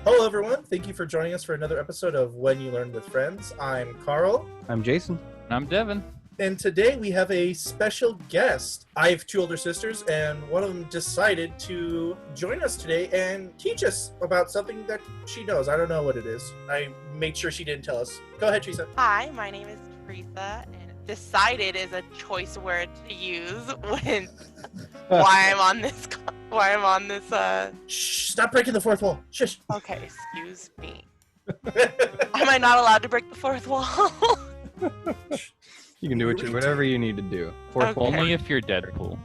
Hello, everyone. Thank you for joining us for another episode of When You Learn with Friends. I'm Carl. I'm Jason. And I'm Devin. And today we have a special guest. I have two older sisters, and one of them decided to join us today and teach us about something that she knows. I don't know what it is. I made sure she didn't tell us. Go ahead, Teresa. Hi, my name is Teresa, and decided is a choice word to use when why I'm on this. Shh, stop breaking the fourth wall. Shush. Okay, excuse me. Am I not allowed to break the fourth wall? You can do whatever you need to do. Fourth wall. Only if you're Deadpool.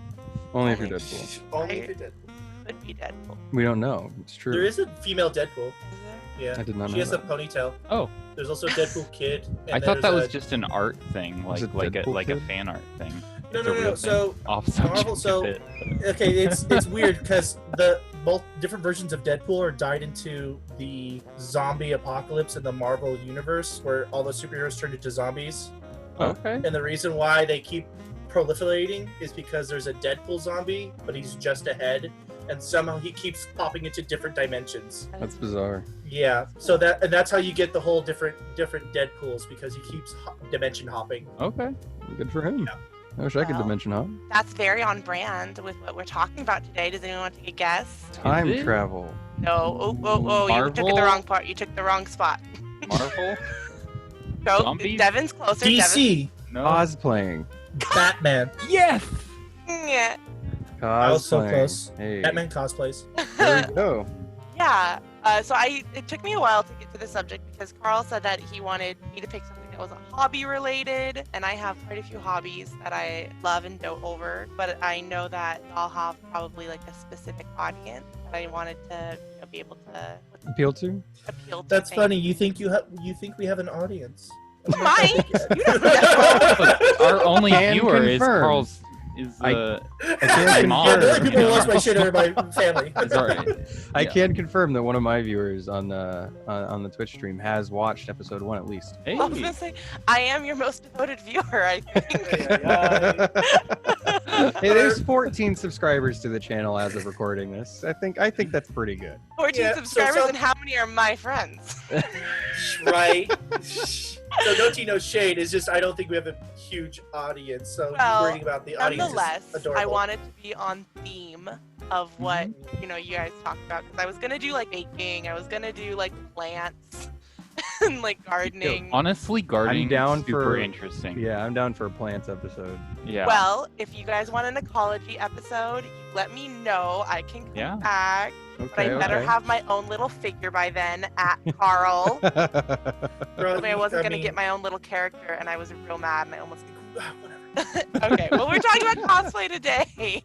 Only if you're Deadpool. Only if you're Deadpool. Could be Deadpool. We don't know. It's true. There is a female Deadpool. Is there? Yeah. I did not know She has that. a ponytail. Oh, There's also a Deadpool kid. I thought that was just an art thing, Was it like a Deadpool fan art thing. No, It's a no, no. real So thing. Off subject Marvel. a So bit. okay, it's weird because the both different versions of Deadpool are died into the zombie apocalypse in the Marvel universe, where all the superheroes turned into zombies. Okay. And the reason why they keep proliferating is because there's a Deadpool zombie, but he's just ahead, and somehow he keeps popping into different dimensions. That's bizarre. Yeah, so that's how you get the whole different Deadpools, because he keeps dimension hopping. Okay. Good for him. Yeah. I wish I could Well, dimension hop. That's very on brand with what we're talking about today. Does anyone want to take a guess? Time it? travel. No. Oh, you took it the Marvel? wrong part. You took the wrong spot. Marvel? Go. Zombies? Devin's closer. Devin. DC, No. Cosplaying. Batman. Yes! Yeah. I was so Cosplaying. close. Hey. Batman cosplays. There we go. Yeah. So it took me a while to get to the subject because Carl said that he wanted me to pick something that was a hobby related, and I have quite a few hobbies that I love and dote over. But I know that I'll have probably like a specific audience that I wanted to be able to Appeal to? appeal to. That's Thank funny. You think we have an audience? you. Mine. You don't know. But our only Can viewer is confirm. Carl's. Is I Yeah, mom. the only people who watch my shit are my family. It's alright. I Yeah. can confirm that one of my viewers on the Twitch stream has watched episode 1 at least. Hey. I was gonna say, I am your most devoted viewer, I think. Hey, there's 14 subscribers to the channel as of recording this. I think that's pretty good. 14 Yeah, so subscribers, some- and how many are my friends? Right. So no tea, no shade. It's just I don't think we have a huge audience. So Well, you worrying about the audience Nonetheless, is adorable. I wanted to be on theme of what you guys talked about, because I was gonna do like baking, I was gonna do like plants and like gardening. Honestly, gardening I'm down is super for- interesting. Yeah, I'm down for a plants episode. Yeah. Well, if you guys want an ecology episode, you let me know. I can come Yeah. back, but Okay, I better okay. have my own little figure by then at Carl. Bro, I wasn't gonna mean, get my own little character, and I was real mad, and I almost. whatever. Okay, well, we're talking about cosplay today.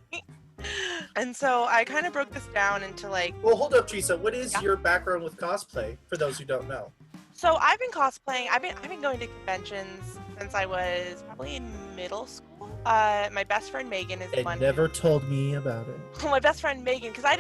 And so I kind of broke this down into like, Well, hold up, Teresa. What is Yeah. your background with cosplay? For those who don't know. so I've been cosplaying. I've been going to conventions since I was probably in middle school. My best friend Megan is It one. never told me about it. My best friend Megan, because I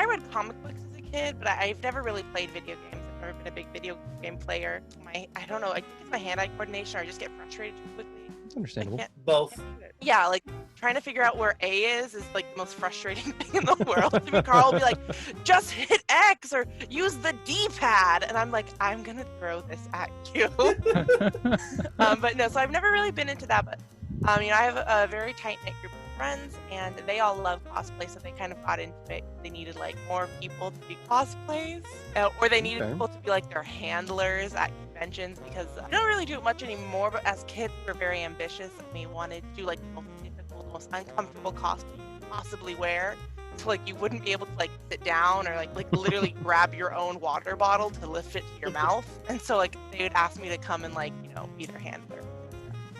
read comic books as a kid, but I've never really played video games. I've never been a big video game player. I don't know. I think it's my hand-eye coordination, or I just get frustrated too quickly. It's I understandable. can't. Both. Yeah, like trying to figure out where A is like the most frustrating thing in the world. I mean, Carl will be like, just hit X or use the D-pad. And I'm like, I'm going to throw this at you. But no, so I've never really been into that. But, I have a very tight-knit group of friends, and they all love cosplay. So they kind of got into it. They needed like more people to do cosplays, or they needed Okay. people to be like their handlers at conventions, because we don't really do it much anymore, but as kids we're very ambitious and we wanted to do like the most difficult, the most uncomfortable costume you could possibly wear, so like you wouldn't be able to like sit down or like literally grab your own water bottle to lift it to your mouth. And so like they would ask me to come and like be their handler,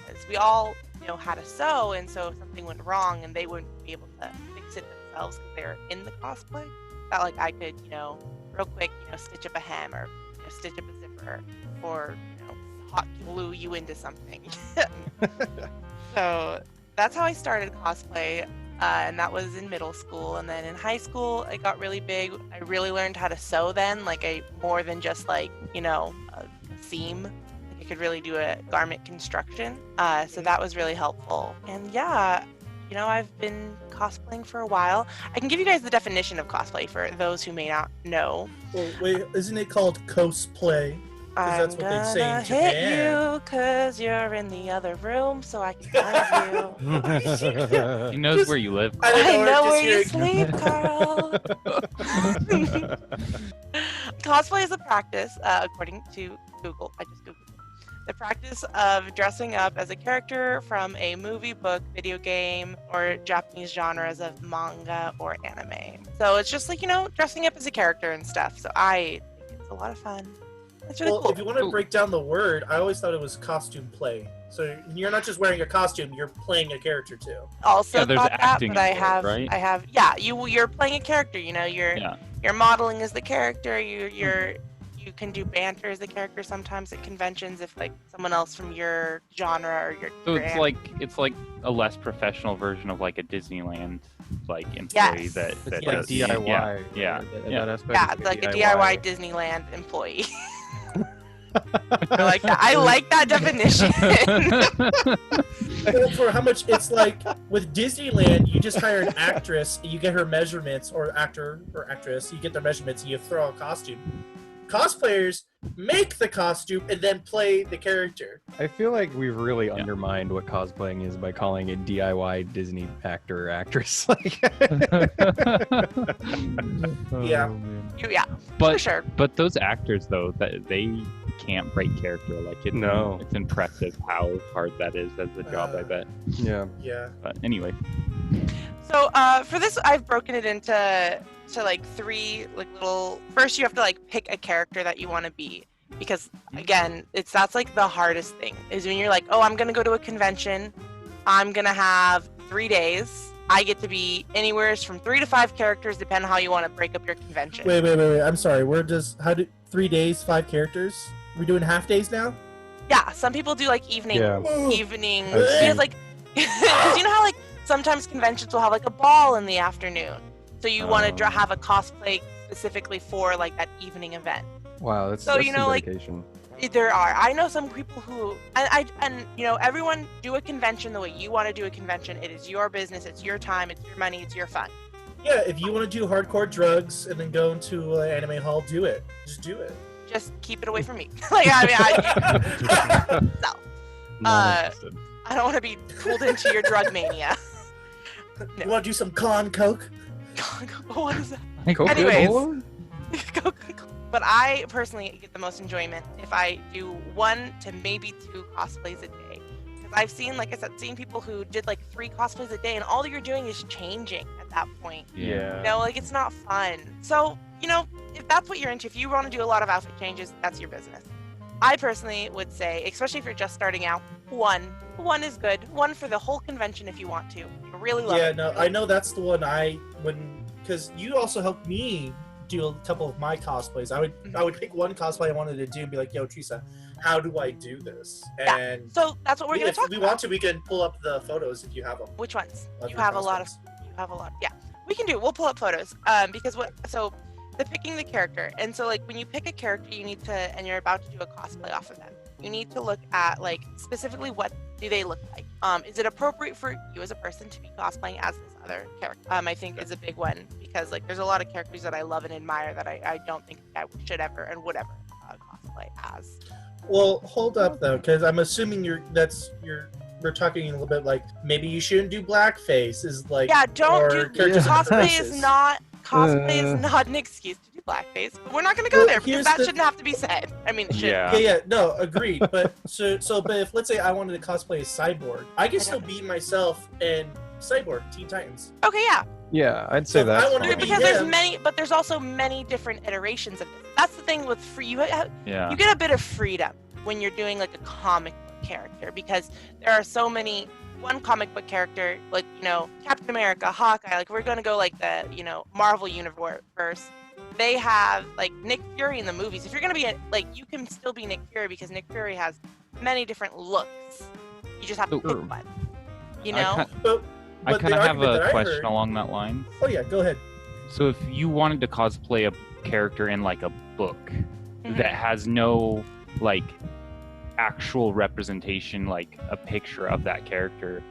because we all how to sew, and so if something went wrong and they wouldn't be able to fix it themselves because they're in the cosplay, that like I could real quick stitch up a hem, or stitch up a zipper, or hot glue you into something. So that's how I started cosplay, and that was in middle school. And then in high school it got really big. I really learned how to sew then, like more than just like a seam. Like I could really do a garment construction, so that was really helpful. And yeah, I've been cosplaying for a while. I can give you guys the definition of cosplay for those who may not know. Well, wait, isn't it called cosplay? That's what they say in I'm gonna hit Japan. you because you're in the other room, so I can find you. He knows where you live. I I know just where you hearing- sleep, Carl. Cosplay is a practice, according to Google. I just Googled it. The practice of dressing up as a character from a movie, book, video game, or Japanese genres of manga or anime. So it's just like, dressing up as a character and stuff. So I think it's a lot of fun. It's really Well, cool. if you want to break down the word, I always thought it was costume play. So you're not just wearing a costume; you're playing a character too. Also Yeah, there's thought that, acting but I involved, have, right? yeah, you're playing a character. You're Yeah. you're modeling as the character. You can do banter as the character sometimes at conventions if like someone else from your genre or your. So your it's like a less professional version of like a Disneyland employee Yes. that It's like does DIY. Yeah. That aspect Yeah, is it's like a DIY Disneyland employee. I like that. I like that definition. Well, for how much it's like with Disneyland, you just hire an actress, you get her measurements, or actor or actress, you get their measurements, and you throw a costume. Cosplayers make the costume and then play the character. I feel like we've really undermined what cosplaying is by calling it DIY Disney actor or actress. Yeah. Yeah, for But sure. but those actors though, that they can't break character. Like No. it's impressive how hard that is as a job. I bet. Yeah. Yeah. But anyway, So for this, I've broken it into like three like little. First, you have to like pick a character that you want to be, because again, that's like the hardest thing is when you're like, oh, I'm gonna go to a convention, I'm gonna have 3 days. I get to be anywhere from 3 to 5 characters, depending on how you want to break up your convention. Wait. I'm sorry. How do 3 days, 5 characters? We're doing half days now? Yeah, some people do like evening Yeah. evening I've because seen- like because you know how like sometimes conventions will have like a ball in the afternoon, so you want to have a cosplay specifically for like that evening event. Wow, that's So, that's you some know, like- dedication. There are. I know some people who and everyone do a convention the way you want to do a convention. It is your business. It's your time. It's your money. It's your fun. Yeah, if you want to do hardcore drugs and then go into an anime hall, do it. Just do it. Just keep it away from me. Like I mean, so Not interested. I don't want to be pulled into your drug mania. You want to do some con coke? What is that? Coca-Cola? But I personally get the most enjoyment if I do 1 to maybe 2 cosplays a day. Because I've seen, like I said, people who did like 3 cosplays a day, and all you're doing is changing at that point. Yeah. Like it's not fun. So, if that's what you're into, if you want to do a lot of outfit changes, that's your business. I personally would say, especially if you're just starting out, 1 is good. 1 for the whole convention if you want to. You really love Yeah, it. no, I know that's the one because you also helped me do a couple of my cosplays. I would pick one cosplay I wanted to do and be like, yo, Teresa, how do I do this? Yeah. And So that's what we're going to if talk we about. want to, we can pull up the photos if you have them. Which ones? of You your have a lot of. cosplays. You have a lot. Yeah, we can do. We'll pull up photos. Because so the picking the character, and so like when you pick a character, you need to, and you're about to do a cosplay off of them. You need to look at like specifically what do they look like. Is it appropriate for you as a person to be cosplaying as this other character? I think is a big one because like there's a lot of characters that I love and admire that I don't think I should ever and would ever cosplay as. Well, hold up though, because I'm assuming we're talking a little bit like maybe you shouldn't do blackface. Is like Yeah, don't or do characters with cosplay is faces. cosplay is not an excuse to do blackface, but we're not going to go Well, there because here's that the- shouldn't have to be said. I mean, it should. yeah. Yeah, no, agreed. But but if let's say I wanted to cosplay as Cyborg, I can still be myself in Cyborg Teen Titans. Okay, yeah. Yeah, I'd say So that's I wanna fine. be Because there's him. many, but there's also many different iterations of this. That's the thing with free. You Yeah. get a bit of freedom when you're doing like a comic book character because there are so many. One comic book character, like Captain America, Hawkeye. Like we're gonna go like the Marvel universe. They have like Nick Fury in the movies. If you're gonna be you can still be Nick Fury because Nick Fury has many different looks. You just have to pick Sure. one. But I the kind of have argument that a I question heard- along that line. Oh yeah, go ahead. So if you wanted to cosplay a character in like a book Mhm. that has no like actual representation, like a picture of that character,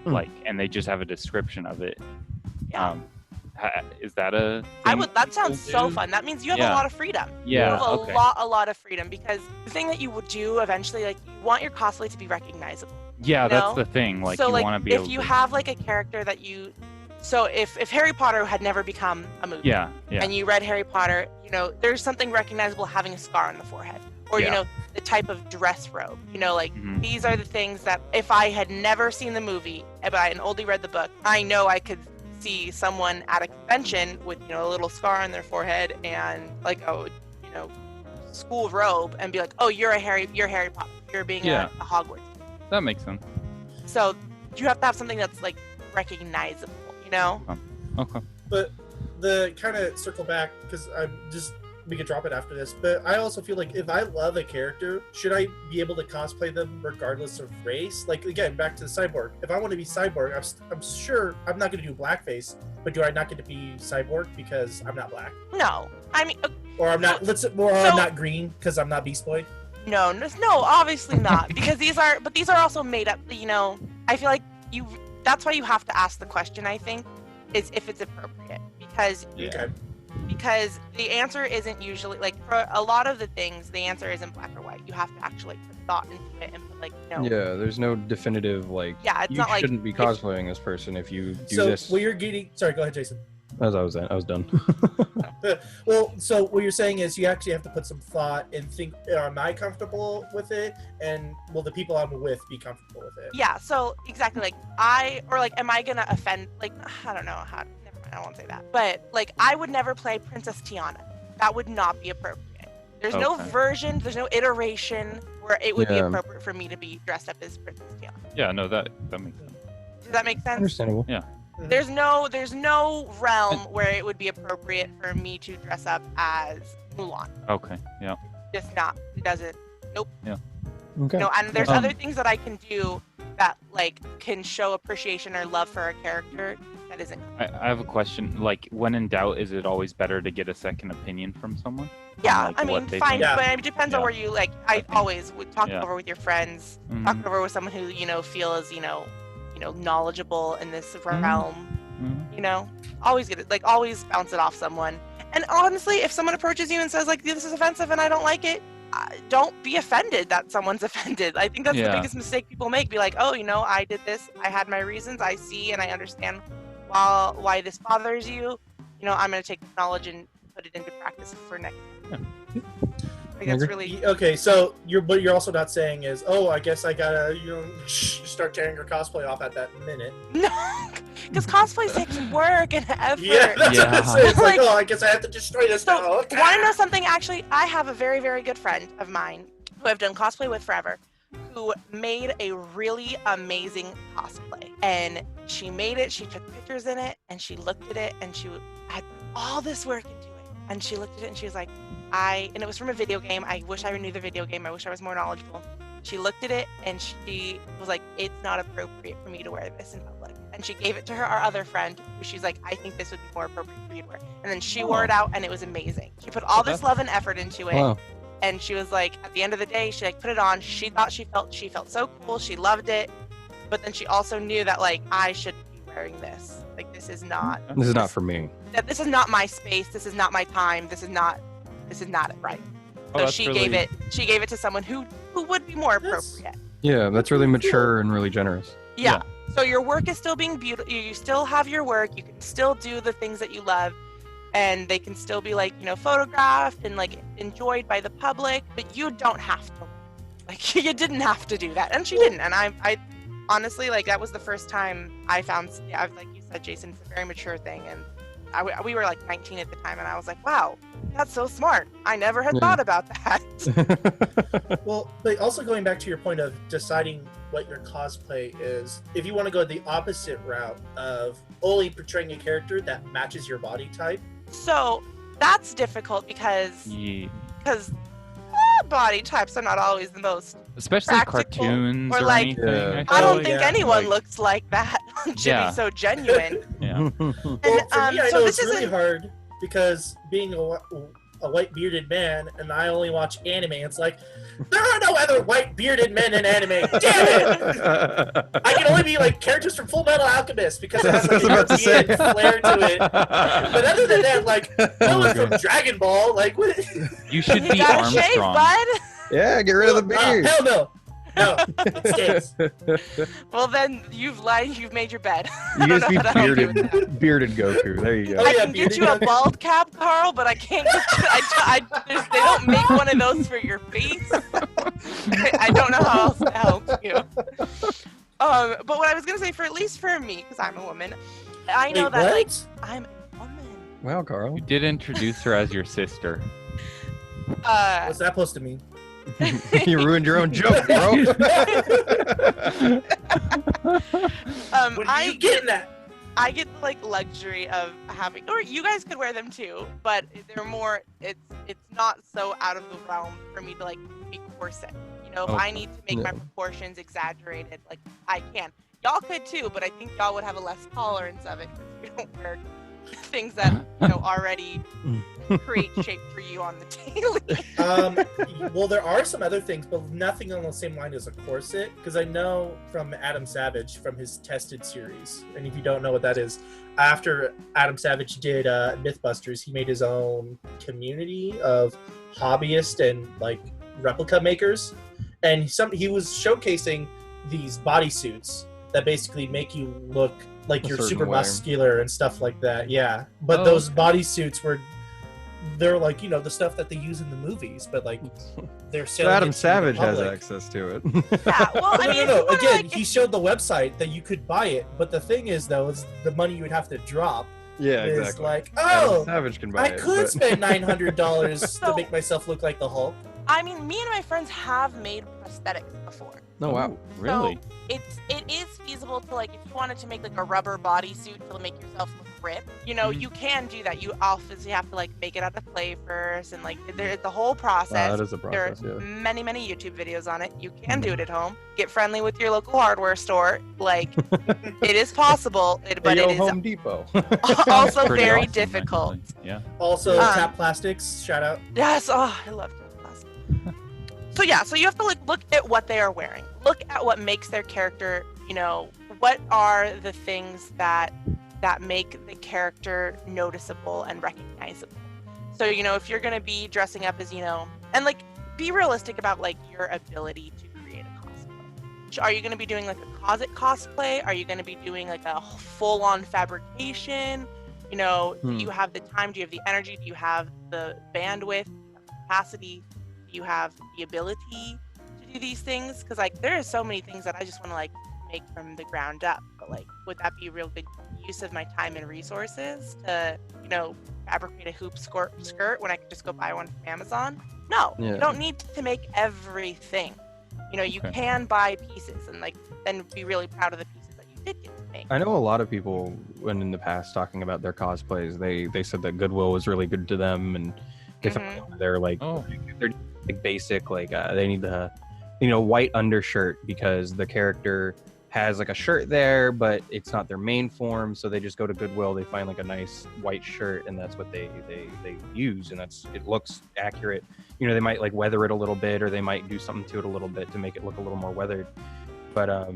like, and they just have a description of it. Yeah. Is that a That sounds so do? fun. That means you have Yeah. a lot of freedom. Yeah, You have okay. a lot of freedom, because the thing that you would do eventually, like, you want your cosplay to be recognizable. Yeah, you that's know? the thing. Like, So you like want to be able if you to. have like a character that you, so if Harry Potter had never become a movie, Yeah, yeah. and you read Harry Potter, you know, there's something recognizable having a scar on the forehead, or you Yeah. know, the type of dress robe. You know, like Mhm. these are the things that if I had never seen the movie but I had only read the book, I know I could see someone at a convention with, you know, a little scar on their forehead and like a, you know, school robe, and be like, oh, you're Harry Potter, you're being Yeah. a Hogwarts. That makes sense. So you have to have something that's like recognizable, you know? Okay. But the kind of circle back, because we could drop it after this, but I also feel like if I love a character, should I be able to cosplay them regardless of race? Like, again, back to the cyborg. If I want to be cyborg, I'm sure I'm not going to do blackface, but do I not get to be cyborg because I'm not black? No, I mean, Or I'm not, I'm not green because I'm not Beast Boy? no, obviously not, because these are also made up. You know, I feel like that's why you have to ask the question. I think is if it's appropriate, because Yeah. Okay. because the answer isn't usually like, for a lot of the things, the answer isn't black or white. You have to actually put thought into it and put, like, you know, Yeah, there's no definitive like. Yeah, it's you not like shouldn't be if- cosplaying this person if you do So this. what you're getting, sorry, go ahead, Jason. As I was done. Well, so what you're saying is you actually have to put some thought and think, am I comfortable with it? And will the people I'm with be comfortable with it? Yeah, so exactly, like am I gonna offend, like, I don't know how, never mind, I won't say that. But like, I would never play Princess Tiana. That would not be appropriate. There's no Okay. version, there's no iteration where it would be Yeah. appropriate for me to be dressed up as Princess Tiana. Yeah, no, that makes sense. Does that make sense? Understandable. There's no realm where it would be appropriate for me to dress up as Mulan. Okay, yeah. Just not. It doesn't. Okay. No, and there's Um, other things that I can do that like can show appreciation or love for a character that isn't. I have a question. Like, when in doubt, is it always better to get a second opinion from someone? Yeah, like, I what mean, they fine, think? Yeah. but it depends on Yeah. where you like. I Okay. always would talk Yeah. it over with your friends. Mhm. Talk it over with someone who, you know, feels, you know, knowledgeable in this realm. Mhm. You know, always get it, like, always bounce it off someone. And honestly, if someone approaches you and says like, this is offensive and I don't like it, don't be offended that someone's offended. I think that's the Yeah. biggest mistake people make. Be like, oh, you know, I did this, I had my reasons, I see and I understand why this bothers you. You know, I'm going to take this knowledge and put it into practice for next time. I think that's agree. really, Okay, so what you're also not saying is, oh, I guess I gotta, start tearing your cosplay off at that minute. no, because cosplay takes work and effort. Yeah, that's what I'm Yeah. saying. It's like, Like- oh, I guess I have to destroy this now. So, Okay. want to know something? Actually, I have a very, very good friend of mine who I've done cosplay with forever, who made a really amazing cosplay. And she made it, she took pictures in it, and she looked at it, and she had all this work into it. And she looked at it, and she was like, and it was from a video game. I wish I knew the video game. I wish I was more knowledgeable. She looked at it, and she was like, it's not appropriate for me to wear this in public. And she gave it to our other friend, who she's like, I think this would be more appropriate for you to wear. And then she wore it out, and it was amazing. She put all this love and effort into it. Wow. And she was like, at the end of the day, she like put it on. She thought she felt so cool. She loved it. But then she also knew that like, I shouldn't be wearing this. Like, this is not This is not for me. that this is not my space. This is not my time. This is not it right. Oh, So that's she really- gave it to someone who would be more That's- appropriate. Yeah, that's really mature and really generous. Yeah. So your work is still being beautiful. You still have your work. You can still do the things that you love, and they can still be like, photographed and like enjoyed by the public. But you don't have to. Like, you didn't have to do that, and she didn't. And I honestly, like, that was the first time I found. Yeah, like you said, Jason, it's a very mature thing, and we were like 19 at the time, and I was like, wow, that's so smart. I never had Yeah. thought about that. Well, but also going back to your point of deciding what your cosplay is, if you want to go the opposite route of only portraying a character that matches your body type, So that's difficult because Yeah. body types are not always the most. Especially Practical, cartoons or or like- anything. Yeah. I don't Oh, think yeah, anyone like- looks like that to Yeah. be so genuine. Yeah. well, for me, I so know this it's really isn't- hard because being a a white bearded man, and I only watch anime. It's like, there are no other white bearded men in anime. Damn it! I can only be like characters from Full Metal Alchemist because it has like a European flair to it. But other than that, like, no one from Dragon Ball. Like, what? You should You be gotta shave, Armstrong. bud. Yeah, get rid of the beard. Hell no. No, it stays. Well, then you've lied. You've made your bed. You guys be I don't know what to do with that. bearded Goku. There you go. Oh, I yeah, can get bearded you a Goku. bald cap, Carl, but I can't get you. They don't make one of those for your face. I don't know how else to help you. But what I was gonna say, for at least for me, because I'm a woman, I know Wait, that like what? I'm a woman. Wow, Carl. You did introduce her as your sister. What's that supposed to mean? You ruined your own joke, bro. What are you getting at? I get the like luxury of having, or you guys could wear them too, but they're more. It's not so out of the realm for me to like be corset. You know, if I need to make my proportions exaggerated, like I can. Y'all could too, but I think y'all would have a less tolerance of it because you don't wear things that already create shape for you on the daily. Well, there are some other things, but nothing on the same line as a corset. Because I know from Adam Savage from his Tested series, and if you don't know what that is, after Adam Savage did Mythbusters, he made his own community of hobbyists and like replica makers, and he was showcasing these bodysuits that basically make you look like A you're certain super way. muscular and stuff like that. Yeah, but Oh, those okay. bodysuits they're like, you know, the stuff that they use in the movies, but like they're So selling Adam it to the Savage has public. access to it. Yeah, well, I mean, if you No. wanna, Again, like, he showed the website that you could buy it, but the thing is, though, is the money you would have to drop Yeah, is exactly. like, Adam oh, Savage can buy I it. could but- spend $900 to So- make myself look like the Hulk. I mean, me and my friends have made prosthetics before. Oh wow. Ooh, really? It is feasible to like if you wanted to make like a rubber bodysuit to make yourself look ripped, you know, Mhm. you can do that. You obviously have to like make it out of clay first, and like there's the whole process. That is a process. There are Yeah. many YouTube videos on it. You can do it at home. Get friendly with your local hardware store. Like it is possible, but Hey, it yo, is Home Depot. also Pretty very awesome, difficult. actually. Yeah. Also, Um, Tap Plastics, shout out. Yes, oh, I love plastic. So yeah, so you have to like look at what they are wearing. Look at what makes their character, you know, what are the things that make the character noticeable and recognizable. So, you know, if you're going to be dressing up as, you know, and like be realistic about like your ability to create a cosplay. Are you going to be doing like a closet cosplay? Are you going to be doing like a full-on fabrication? You know, do you have the time? Do you have the energy? Do you have the bandwidth, the capacity? Do you have the ability to do these things? Because like there are so many things that I just want to like make from the ground up. But like, would that be a real good use of my time and resources to, you know, fabricate a hoop skirt when I could just go buy one from Amazon? No, Yeah. you don't need to make everything. You know, you Okay. can buy pieces and like then be really proud of the pieces that you did get to make. I know a lot of people when in the past talking about their cosplays, they said that Goodwill was really good to them, and if they're like Oh. they're like basic, like they need the white undershirt because the character has like a shirt there, but it's not their main form, so they just go to Goodwill, they find like a nice white shirt, and that's what they use, and it looks accurate. You know, they might like weather it a little bit, or they might do something to it a little bit to make it look a little more weathered. But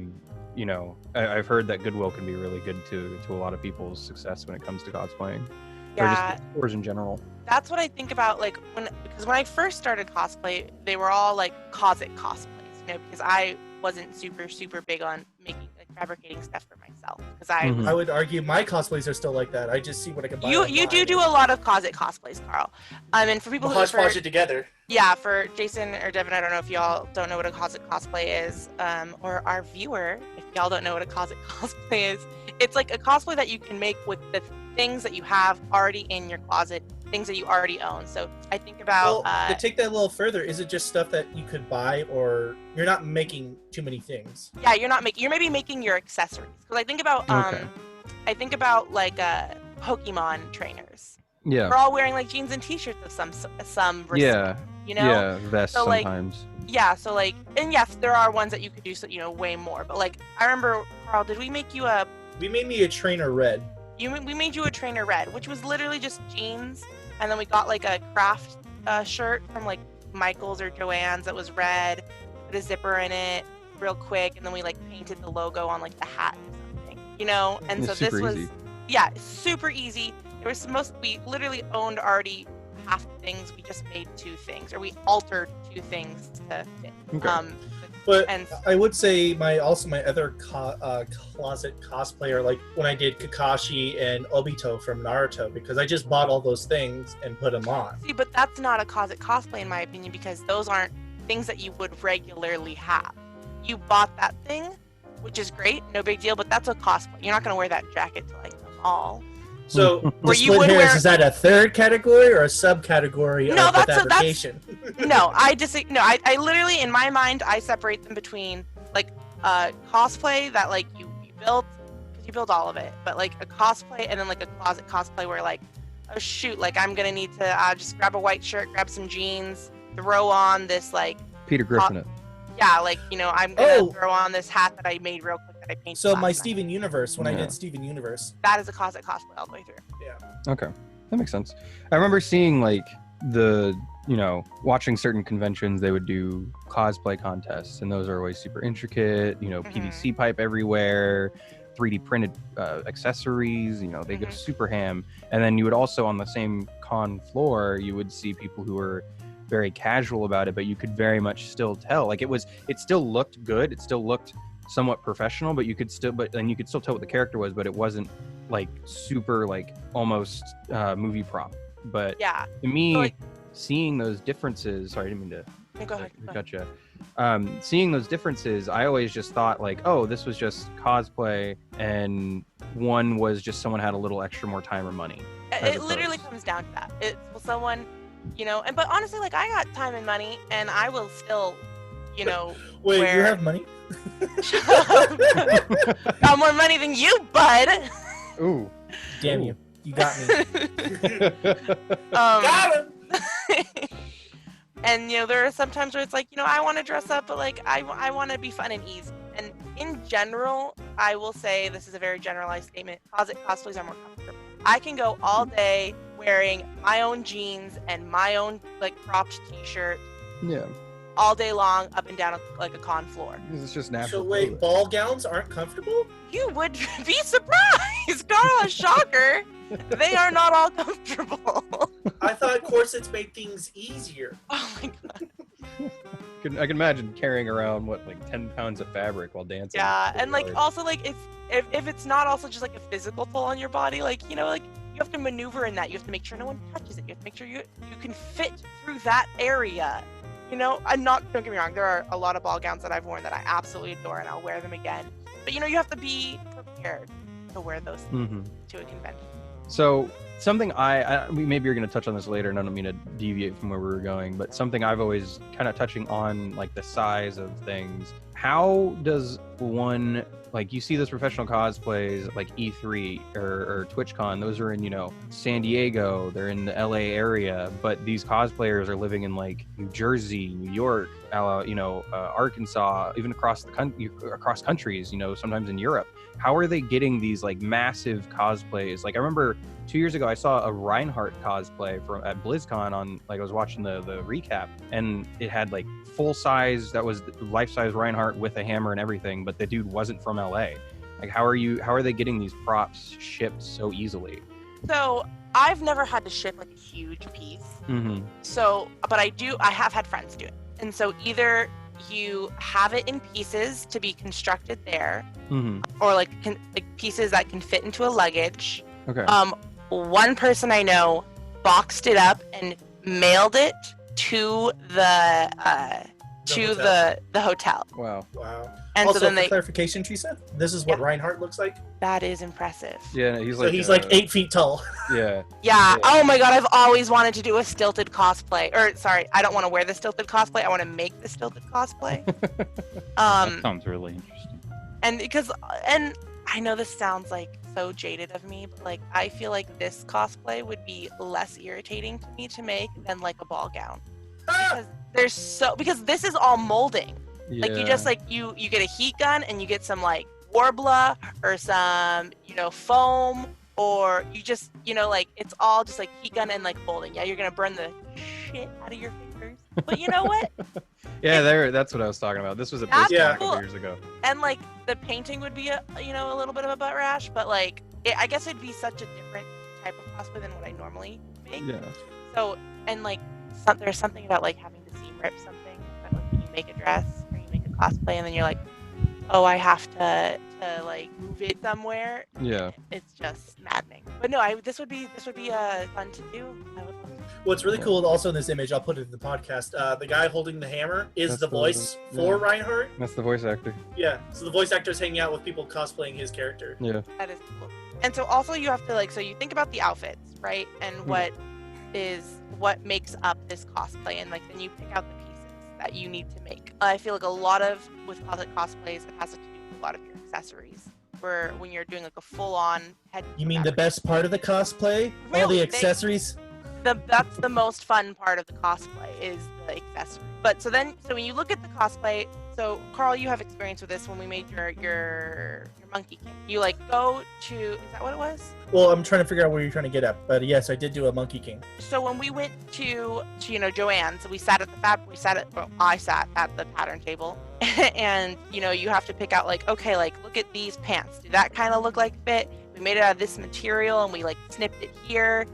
you know, I've heard that Goodwill can be really good to a lot of people's success when it comes to cosplaying, or Yeah, just stores in general. that's what I think about like because when I first started cosplay, they were all like closet cosplays, you know, because I wasn't super big on making like fabricating stuff for myself because Mhm. I would argue my cosplays are still like that. I just see what I can buy. you online do a lot of closet cosplays, Carl. And for people who hodgepodge it together. yeah, for Jason or Devin, I don't know if y'all don't know what a closet cosplay is, or our viewer, if y'all don't know what a closet cosplay is, it's like a cosplay that you can make with the things that you have already in your closet, things that you already own. So I think about Well, to take that a little further, is it just stuff that you could buy, or you're not making too many things? yeah, you're maybe making your accessories. Because I think about Okay. like Pokemon trainers. Yeah. We're all wearing like jeans and t-shirts of some respect, Yeah. you know? Yeah, vests So, like, sometimes. Yeah, so like, and yes, there are ones that you could do, so, you know, way more. But like, I remember, Carl, did we make you We made me a trainer red. we made you a trainer red, which was literally just jeans, and then we got like a craft shirt from like Michael's or Joann's that was red, put a zipper in it real quick, and then we like painted the logo on like the hat or something, you know. And so It's this super was, easy. yeah, super easy. We literally owned already half the things. We just made 2 things, or we altered 2 things to fit. Okay. But And I would say my other closet cosplayer, like when I did Kakashi and Obito from Naruto, because I just bought all those things and put them on. see, but that's not a closet cosplay in my opinion, because those aren't things that you would regularly have. You bought that thing, which is great, no big deal, but that's a cosplay. You're not going to wear that jacket to like the mall. So the Where you split would hairs, wear- is that a third category or a subcategory No, of the that's fabrication? No, I literally, in my mind, I separate them between like cosplay that like you build, because you build all of it, but like a cosplay and then like a closet cosplay where like, oh shoot, like I'm gonna need to just grab a white shirt, grab some jeans, throw on this like, Peter Griffin it. yeah, like, you know, I'm gonna Oh. throw on this hat that I made real quick that I painted So last my night. Steven Universe, when I Yeah. did Steven Universe. That is a closet cosplay all the way through. Okay, that makes sense. I remember seeing like watching certain conventions, they would do cosplay contests, and those are always super intricate. PVC pipe everywhere, 3D printed accessories. They go Mhm. super ham. And then you would also, on the same con floor, you would see people who were very casual about it, but you could very much still tell. Like it still looked good. It still looked somewhat professional, but you could still tell what the character was, but it wasn't like super like almost movie prop. But Yeah. to me, So, like- seeing those differences, sorry, I didn't mean to No, go ahead. gotcha. Seeing those differences, I always just thought like, oh, this was just cosplay, and one was just someone had a little extra more time or money. as It literally opposed- comes down to that. It's someone, but honestly, like I got time and money, and I will still, Wait, you where- have money? got more money than you, bud. Ooh. Damn Ooh. you. You got me. Got him! And there are some times where it's like, I want to dress up, but like I want to be fun and easy. And in general, I will say, this is a very generalized statement, closet cosplays are more comfortable. I can go all day wearing my own jeans and my own like cropped t-shirt Yeah, all day long up and down like a con floor. this is just So natural. wait, ball gowns aren't comfortable? You would be surprised, Carl. Shocker. They are not all comfortable. I thought corsets made things easier. Oh my god. I can imagine carrying around like 10 pounds of fabric while dancing. Yeah, It's and like hard. also like if it's not also just like a physical toll on your body, like like you have to maneuver in that. You have to make sure no one touches it. You have to make sure you can fit through that area. And don't get me wrong, there are a lot of ball gowns that I've worn that I absolutely adore, and I'll wear them again. But you have to be prepared to wear those things Mhm. to a convention. So something maybe you're going to touch on this later, and I don't mean to deviate from where we were going, but something I've always kind of touching on, like the size of things. How does one, like you see those professional cosplays like E3 or TwitchCon, those are in, San Diego, they're in the LA area, but these cosplayers are living in like New Jersey, New York, Arkansas, even across countries, sometimes in Europe. How are they getting these like massive cosplays? Like I remember 2 years ago, I saw a Reinhardt cosplay at BlizzCon on, like I was watching the recap, and it had like full size, that was life-size Reinhardt with a hammer and everything, but the dude wasn't from LA. Like how are they getting these props shipped so easily? So I've never had to ship like a huge piece. Mm-hmm. So, but I have had friends do it. And so either you have it in pieces to be constructed there, Mm-hmm. or like pieces that can fit into a luggage. Okay. One person I know boxed it up and mailed it to the hotel. Wow. Wow. And Also, so then for they clarification, Teresa, this is what Yeah. Reinhardt looks like. that is impressive. Yeah, he's So like he's like 8 feet tall. Yeah. Yeah. Yeah. Oh my god, I've always wanted to do a stilted cosplay. Or sorry, I don't want to wear the stilted cosplay. I want to make the stilted cosplay. That sounds really interesting. And I know this sounds like so jaded of me, but like I feel like this cosplay would be less irritating to me to make than like a ball gown. Because this is all molding. Like you just like you get a heat gun and you get some like Warbler or some foam, or you just like it's all just like heat gun and like molding. Yeah, you're gonna burn the shit out of your fingers. But you know what? Yeah, that's what I was talking about. This was a That's BlizzCon a cool. couple years ago. And like the painting would be a little bit of a butt rash, but like I guess it'd be such a different type of cosplay than what I normally make. Yeah. So and like there's something about like having to seam rip something that like when you make a dress or you make a cosplay and then you're like, oh, I have to like move it somewhere. Yeah. It's just maddening. But no, this would be fun to do. I would love to. What's really cool also in this image, I'll put it in the podcast, the guy holding the hammer is That's the voice for Reinhardt. That's the voice actor. Yeah, so the voice actor is hanging out with people cosplaying his character. Yeah. That is cool. And so also you have to like, so you think about the outfits, right? And what makes up this cosplay, and like then you pick out the pieces that you need to make. I feel like a lot of with cosplays, it has to do with a lot of your accessories. Where when you're doing like a full-on head. You mean the best part of the cosplay? All Really? the accessories? That's the most fun part of the cosplay is the accessory. But so when you look at the cosplay, so Carl, you have experience with this when we made your monkey king. You like go to, is that what it was? Well, I'm trying to figure out where you're trying to get at, but yes, I did do a Monkey King. So when we went to Joanne's, I sat at the pattern table, and you have to pick out like, okay, like look at these pants. Do that kind of look like fit? We made it out of this material and we like snipped it here.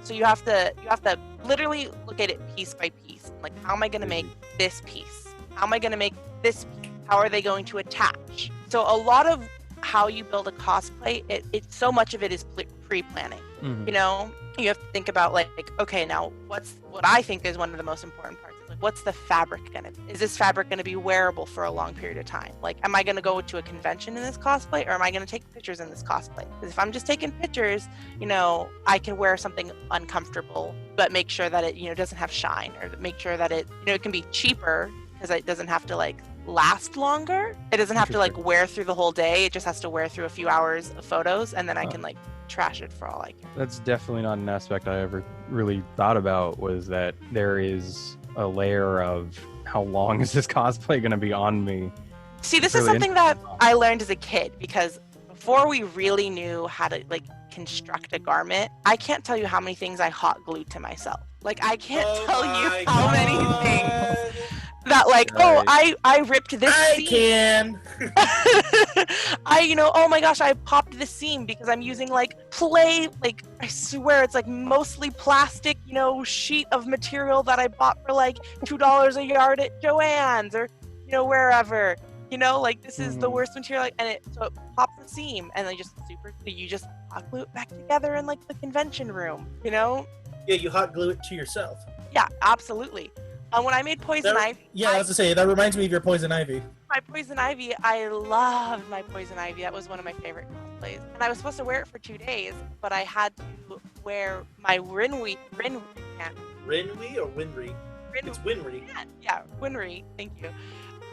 So you have to literally look at it piece by piece. Like, how am I going to make this piece? How am I going to make this piece? How are they going to attach? So a lot of how you build a cosplay, it so much of it is pre-planning. Mhm. You have to think about like, okay, now what I think is one of the most important parts is like, what's the fabric gonna be? Is this fabric gonna be wearable for a long period of time? Like, am I gonna go to a convention in this cosplay, or am I gonna take pictures in this cosplay? Because if I'm just taking pictures, I can wear something uncomfortable, but make sure that it doesn't have shine, or make sure that it it can be cheaper because it doesn't have to like last longer. It doesn't have to like wear through the whole day. It just has to wear through a few hours of photos, and then I can like trash it for all I care. That's definitely not an aspect I ever really thought about, was that there is a layer of how long is this cosplay going to be on me. See, this Really is something that I learned as a kid, because before we really knew how to like construct a garment, I can't tell you how many things I hot glued to myself. Like, I can't tell you how many things that like, Right. I ripped this I seam. can. Oh my gosh, I popped the seam because I'm using like play, like I swear it's like mostly plastic, sheet of material that I bought for like $2 a yard at Joann's or wherever. Like this is the worst material, like, and so it pops the seam, and you just hot glue it back together in like the convention room. Yeah, you hot glue it to yourself. Yeah, absolutely. When I made Poison Ivy, Yeah, I was to say, that reminds me of your Poison Ivy. my Poison Ivy, I loved my Poison Ivy. That was one of my favorite cosplays. And I was supposed to wear it for 2 days, but I had to wear my Rinwi Rinwi or Winry? It's Winry. Yeah, Winry, thank you.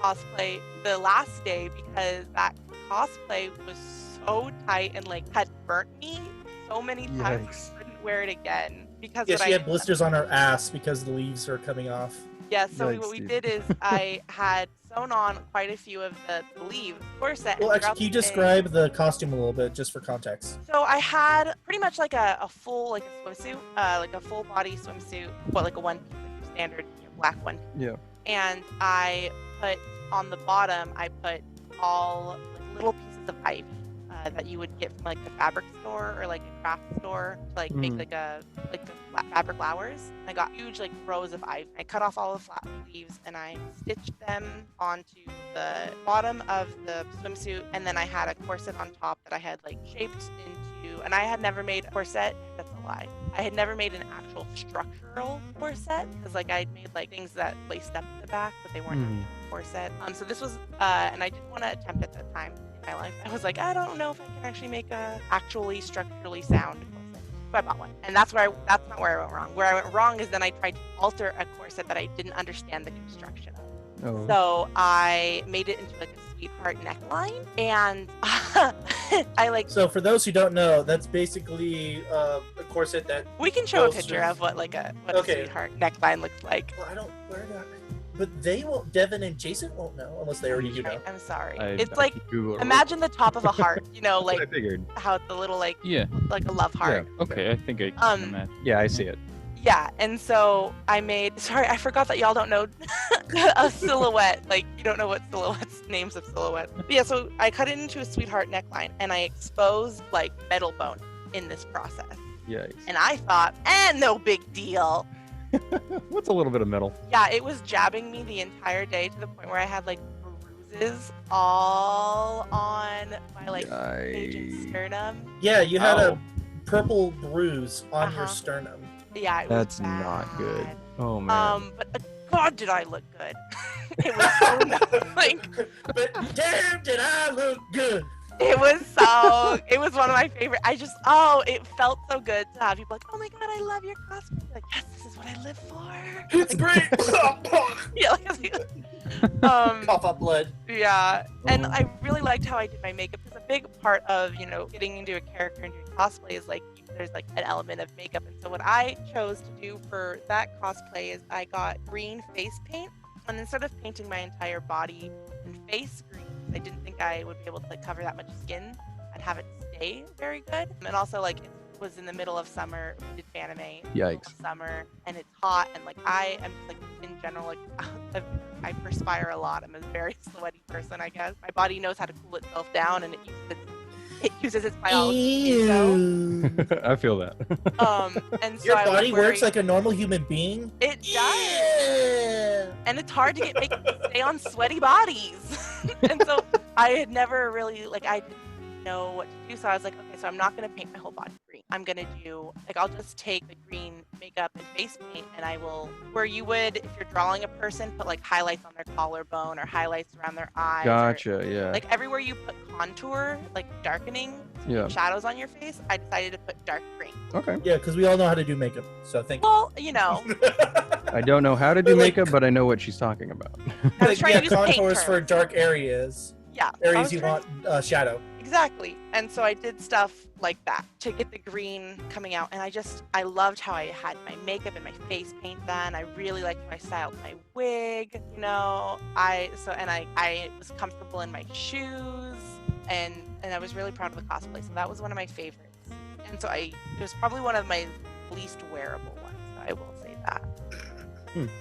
Cosplay the last day because that cosplay was so tight and like had burnt me so many times. Yikes. I couldn't wear it again because Yeah, she had blisters on her ass because the leaves are coming off. Yeah, so Yikes, what we dude. did is I had sewn on quite a few of the leaves corset. Well, and actually, can you throughout the day- describe the costume a little bit, just for context? So I had pretty much like a full like a swimsuit, like a full body swimsuit, like a one piece, standard black one. Yeah. And I put on the bottom, I put all like, little pieces of ivy that you would get from like the fabric store or like a craft store to like make like the fabric flowers. I got huge like rows of ivy. I cut off all the flat leaves and I stitched them onto the bottom of the swimsuit, and then I had a corset on top that I had like shaped into. And I had never made a corset. That's a lie. I had never made an actual structural corset because like I'd made like things that laced up in the back, but they weren't a corset. So this was, and I didn't want to attempt at that time in my life. I was like, I don't know if I can actually make a actually structurally sound corset. So I bought one, and that's not where I went wrong. Where I went wrong is then I tried to alter a corset that I didn't understand the construction of. Oh. So I made it into like a sweetheart neckline, and I like. So for those who don't know, that's basically a corset that. We can show a goes picture through- of what a Okay. sweetheart neckline looks like. Well, I don't. Where did I? But they won't. Devin and Jason won't know unless they already do know. I'm sorry. I It's like Google it. imagine the top of a heart. Like I figured. how the little like Yeah. a love heart. Okay, I think I can Um, imagine. Yeah, I see it. Yeah, and so I made. Sorry, I forgot that y'all don't know a silhouette. Like you don't know what silhouettes names of silhouettes. But yeah, so I cut it into a sweetheart neckline, and I exposed like metal bone in this process. Yikes. And I thought, no big deal. What's a little bit of metal? Yeah, it was jabbing me the entire day to the point where I had like bruises all on my like page and sternum. Yeah, you had Oh. a purple bruise on your Uh-huh. sternum. Yeah, it That's was not good. bad. Oh man. But God, did I look good? It was so like But damn, did I look good? it was one of my favorite. It felt so good to have people like, oh my God, I love your cosplay. Like, yes, this is what I live for. It's great. Yeah, Cough up blood. yeah, and Oh. I really liked how I did my makeup. Because a big part of getting into a character and doing cosplay is like there's like an element of makeup. And so what I chose to do for that cosplay is I got green face paint, and instead of painting my entire body and face green, I didn't think I would be able to like cover that much skin. I'd have it stay very good. And also like it was in the middle of summer. We did anime. Yikes. Summer, and it's hot, and like I am just like in general like I perspire a lot. I'm a very sweaty person, I guess. My body knows how to cool itself down, and it uses its biology. I feel that. And so Your I was body works wearing- like a normal human being? it does. Yeah. And it's hard to get makeup to stay on sweaty bodies. And so I had never really I didn't know what to do. So I was like, okay, so I'm not gonna paint my whole body green. I'm gonna do I'll just take the green makeup and face paint, and I will where you would if you're drawing a person put like highlights on their collarbone or highlights around their eyes. Gotcha. Yeah. Like everywhere you put contour, like darkening Yeah. shadows on your face, I decided to put dark green. Okay. Yeah, because we all know how to do makeup. So thank you. Well, I don't know how to do But, like- makeup, but I know what she's talking about. I was trying yeah, to use paint contours for terms. dark areas. Yeah. I Areas was you trying- want shadow. Exactly. And so I did stuff like that to get the green coming out. And I loved how I had my makeup and my face paint done. I really liked how I styled my wig, I was comfortable in my shoes, and I was really proud of the cosplay. So that was one of my favorites. And so it was probably one of my least wearable ones. I will say that.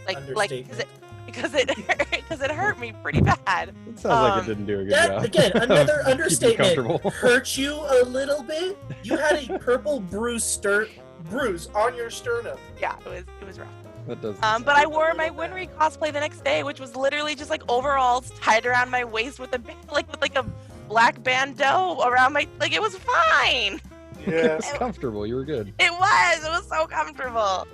Understatement. Because it hurt me pretty bad. It sounds like it didn't do a good That, job. again, another Keep you understatement. comfortable. Hurt you a little bit? You had a purple bruise on your sternum. Yeah, it was rough. That does. But I wore my Winry cosplay the next day, which was literally just like overalls tied around my waist with a black bandeau around my it was fine. Yeah. It's comfortable. You were good. It was so comfortable.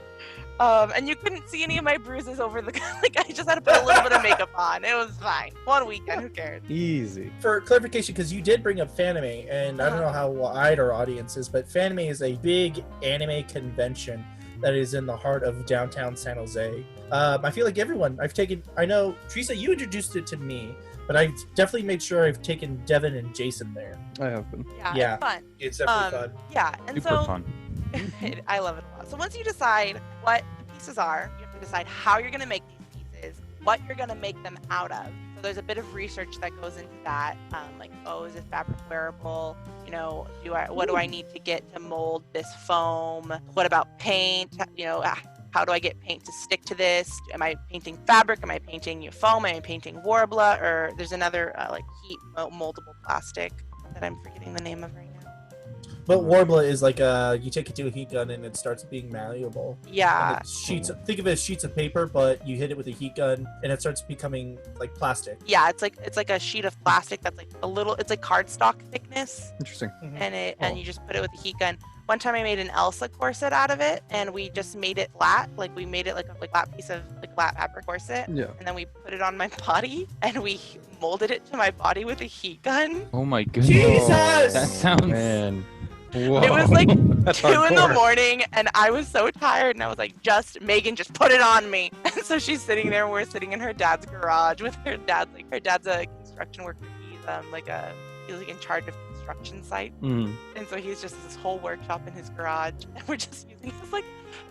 And you couldn't see any of my bruises over the I just had to put a little bit of makeup on. It was fine. One weekend, who cares? Easy. For clarification, because you did bring up Fanime, and I don't know how wide our audience is, but Fanime is a big anime convention that is in the heart of downtown San Jose. I feel like I know, Teresa, you introduced it to me, but I've definitely made sure I've taken Devin and Jason there. I have been. Yeah. Yeah. It's fun. It's definitely fun. Yeah, and Super so fun. I love it a lot. So once you decide what the pieces are, you have to decide how you're going to make these pieces, what you're going to make them out of. So there's a bit of research that goes into that. Is this fabric wearable? What do I need to get to mold this foam? What about paint? How do I get paint to stick to this? Am I painting fabric? Am I painting foam? Am I painting Warbler? Or there's another heat moldable plastic that I'm forgetting the name of right now. But Warbler is you take it to a heat gun and it starts being malleable. Yeah. And it's think of it as sheets of paper, but you hit it with a heat gun and it starts becoming like plastic. Yeah, it's like a sheet of plastic that's it's like cardstock thickness, Interesting. and you just put it with a heat gun. One time I made an Elsa corset out of it, and we just made it flat. We made it like a flat piece of flat fabric corset, Yeah. and then we put it on my body, and we molded it to my body with a heat gun. Oh my goodness. Jesus! That sounds. Man. Whoa. It was like That's 2 in the hardcore. morning, and I was so tired, and I was like, Megan, just put it on me. And so she's sitting there, and we're sitting in her dad's garage with her dad. Her dad's a construction worker. He's in charge of construction site. Mm. And so he's just this whole workshop in his garage, and we're just using his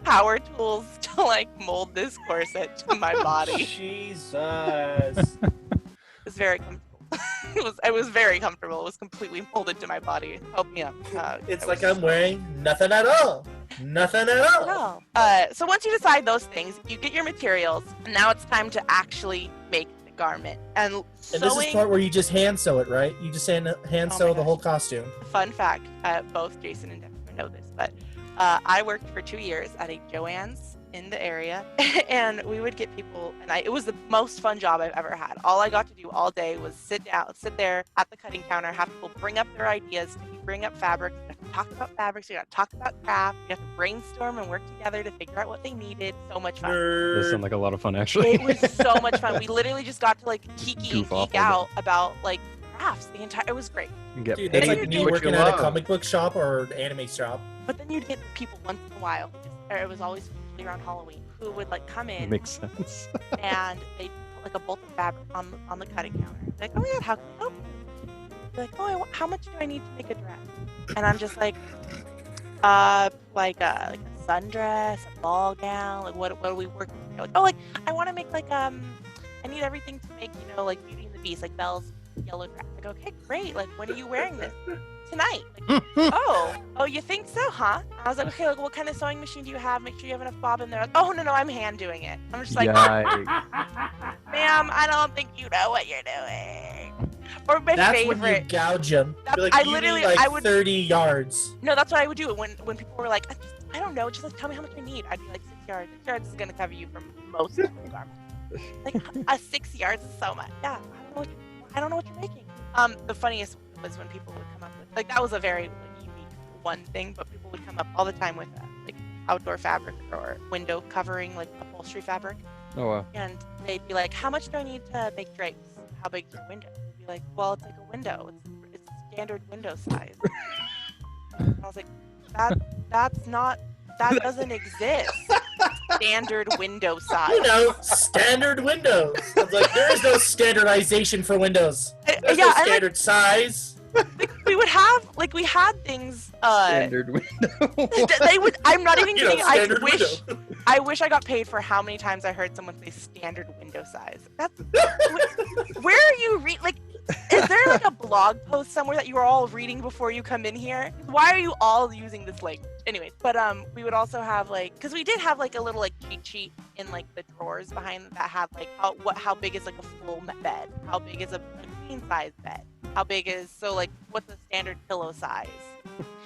power tools to mold this corset to my body. Jesus. It was very comfortable. It was very comfortable. It was completely molded to my body. Help me up. It's like I'm wearing nothing at all. Nothing at all. No. So once you decide those things, you get your materials, and now it's time to actually make the garment. And And sewing, this is part where you just hand sew it, right? You just hand Oh sew my the whole costume. fun fact, both Jason and Deborah know this, but I worked for 2 years at a Joann's in the area, and we would get people, and it was the most fun job I've ever had. All I got to do all day was sit there at the cutting counter, have people bring up their ideas, bring up fabrics, you have to talk about fabrics, you got to talk about craft, you have to brainstorm and work together to figure out what they needed. So much fun. This sounds like a lot of fun, actually. It was so much fun. We literally just got to like kiki and Goof off geek a little out about like crafts the entire. It was great. Get Dude, paid that's like you me do what working you at a love. comic book shop or an anime shop. But then you'd get people once in a while. It was always usually around Halloween, who would like come in Makes sense. and they'd put like a bolt of fabric on the cutting counter. Like, oh yeah, how can I help you? They're like, oh, how much do I need to make a dress? And I'm just like a sundress, a ball gown. Like, what are we working with? Like, oh, like I want to make like I need everything to make like Beauty and the Beast, like Belle's yellow dress. Like, okay, great. Like, when are you wearing this? Tonight. Like, oh, you think so, huh? I was like, okay, like, what kind of sewing machine do you have? Make sure you have enough bobbin there. Like, oh, no, I'm hand doing it. I'm just like, Yikes. ma'am, I don't think you know what you're doing. Or my That's favorite. when you gouge them. Like, I you literally- need, like, I would- 30 yards. No, that's what I would do when people were like, I don't know, just like tell me how much I need. I'd be like 6 yards. 6 yards is gonna cover you from most of the garment. Like 6 yards is so much. Yeah, I don't know what you're making. The funniest was when people would come up with like that was a very unique one thing, but people would come up all the time with like outdoor fabric or window covering, like upholstery fabric, Oh, wow. and they'd be like, how much do I need to make drapes? How big is your window? I'd be like, well, it's like a window. It's standard window size. I was like, that doesn't exist. Standard window size. You know, standard windows. It's like, there is no standardization for windows. There's no and, like, standard size. we had things. Standard window. They would. I'm not even You know, kidding. I standard wish. window. I wish I got paid for how many times I heard someone say standard window size. That's. Where are you like? Is there like a blog post somewhere that you are all reading before you come in here? Why are you all using this language? Anyways, but we would also have like, because we did have like a little like cheat sheet in like the drawers behind that had like how big is like a full bed, how big is a queen size bed, how big is what's the standard pillow size.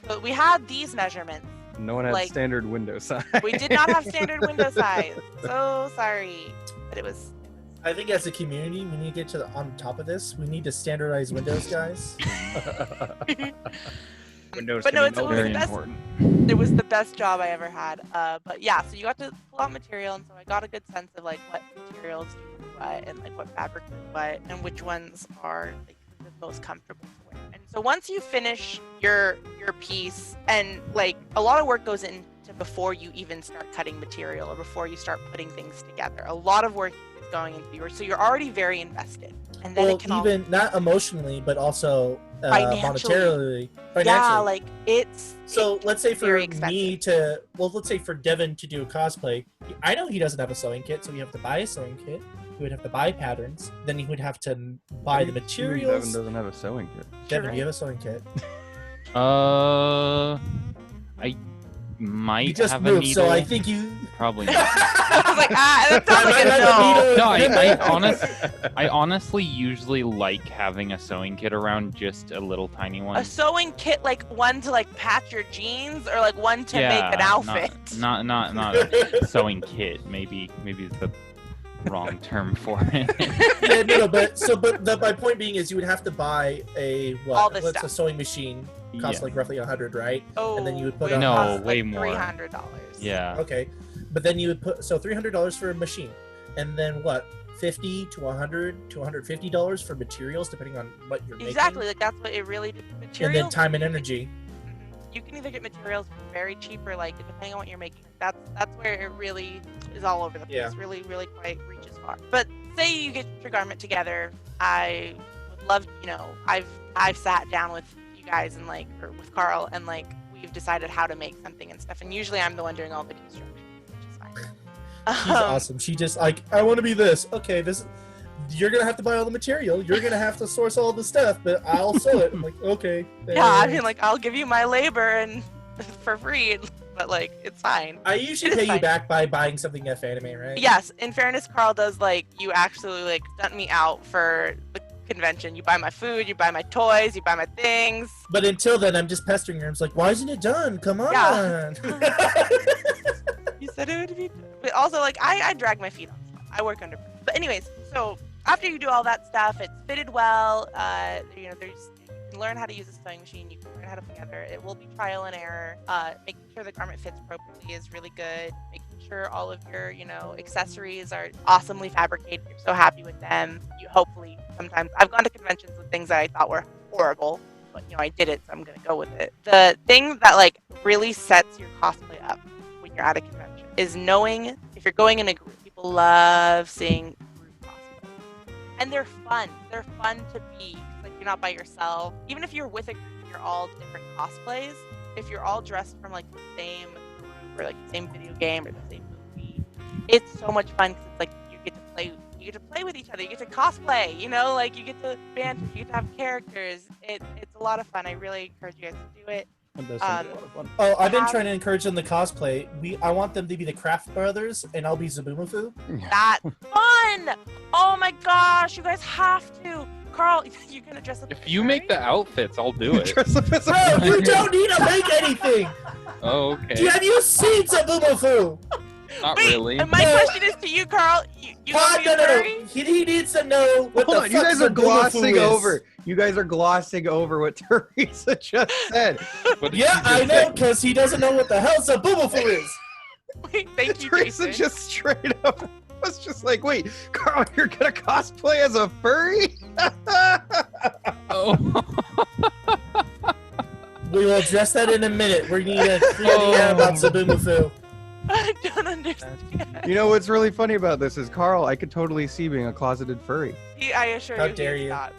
So we had these measurements. No one had Like- standard window size. We did not have standard window size. So sorry, but it was. I think as a community, we need to get on top of this. We need to standardize windows, guys. Windows But can no, be it was very the best. important. It was the best job I ever had. But yeah, so you got to pull out material, and so I got a good sense of like what materials do what, and like what fabric do what, and which ones are like the most comfortable to wear. And so once you finish your piece, and like a lot of work goes into before you even start cutting material or before you start putting things together. A lot of work is going into yours, so you're already very invested. And then Well, it can all even not emotionally, but also Financially. monetarily. yeah, Financially. like it's So let's say for very me expensive. let's say for Devin to do a cosplay, I know he doesn't have a sewing kit, so we have to buy a sewing kit. He would have to buy patterns. Then he would have to buy the Devin materials. doesn't have a sewing kit. Devin, Sure. do you have a sewing kit? I might You just have moved, a needle. so I think you. Probably not. I was like, that I sounds might like a have no. a needle. No, I honestly usually like having a sewing kit around, just a little tiny one. A sewing kit, like one to like patch your jeans, or like one to make an outfit. Not a sewing kit. Maybe is the wrong term for it. Yeah, no, but my point being is you would have to buy All this a stuff. sewing machine costs Yeah. like roughly 100, right? Oh, And then you would put it a- No, costs, way like more. $300. Yeah. Okay, but then you would put $300 for a machine, and then what? $50 to $100 to $150 for materials, depending on what you're Exactly, like that's what it really making, and then materials. time and energy. You can either get materials for very cheap or like depending on what you're making. That's where it really is all over the place. Yeah. Really, really quite reaches far. But say you get your garment together, I would love, I've sat down with you guys and or with Carl, and like we've decided how to make something and stuff. And usually I'm the one doing all the construction, which is fine. She's awesome. She just like, I want to be this. Okay, this. You're gonna have to buy all the material. You're gonna have to source all the stuff, but I'll sew it. I'm like, okay. Yeah, I thanks. mean, like I'll give you my labor and for free. but like it's fine. I usually It is pay you fine. back by buying something at Fanime, right? Yes, in fairness, Carl does like you actually like stunt me out for the convention. You buy my food, you buy my toys, you buy my things. But until then, I'm just pestering her. I'm just like, why isn't it done? Come on. Yeah. You said it would be, but also like I drag my feet on stuff. I work under. But anyways, so after you do all that stuff, it's fitted well. You know, there's you can learn how to use a sewing machine. You can learn how to put together. It will be trial and error. Making sure the garment fits appropriately is really good. Making sure all of your accessories are awesomely fabricated. You're so happy with them. You hopefully sometimes I've gone to conventions with things that I thought were horrible, but I did it, so I'm gonna go with it. The thing that like really sets your cosplay up when you're at a convention is knowing if you're going in a group. People love seeing group cosplays, and they're fun. They're fun to be. Like you're not by yourself. Even if you're with a group, you're all different cosplays. If you're all dressed from like the same group or like the same video game or the same movie, it's so much fun because it's like you get to play. You get to play with each other. You get to cosplay. Like you get to banter. You get to have characters. It's a lot of fun. I really encourage you guys to do it. That does sound like a lot of fun. Oh, I've been trying to encourage them to cosplay. I want them to be the Craft Brothers, and I'll be Zabumafu. That's fun! Oh my gosh, you guys have to. Carl, you're gonna dress up. If you make the outfits, I'll do it. Dress up as a Bro, you furry. don't need to make anything. Oh, okay. Have you seen Zabumafu? Not Wait, really. and my question is to you, Carl. You gonna be a furry? He needs to know what Hold the on, you fuck guys are Zabumafu glossing is. over. You guys are glossing over what Teresa just said. What did Yeah, you just I know, say? because he doesn't know what the hell Zabumafu is. Wait, thank you, Teresa Jason. just straight up was just like, wait, Carl, you're gonna cosplay as a furry? Oh. We will address that in a minute. We need a clear the air about Zabumafu. I don't understand. You know what's really funny about this is Carl, I could totally see being a closeted furry. I assure How you, dare he's you. not.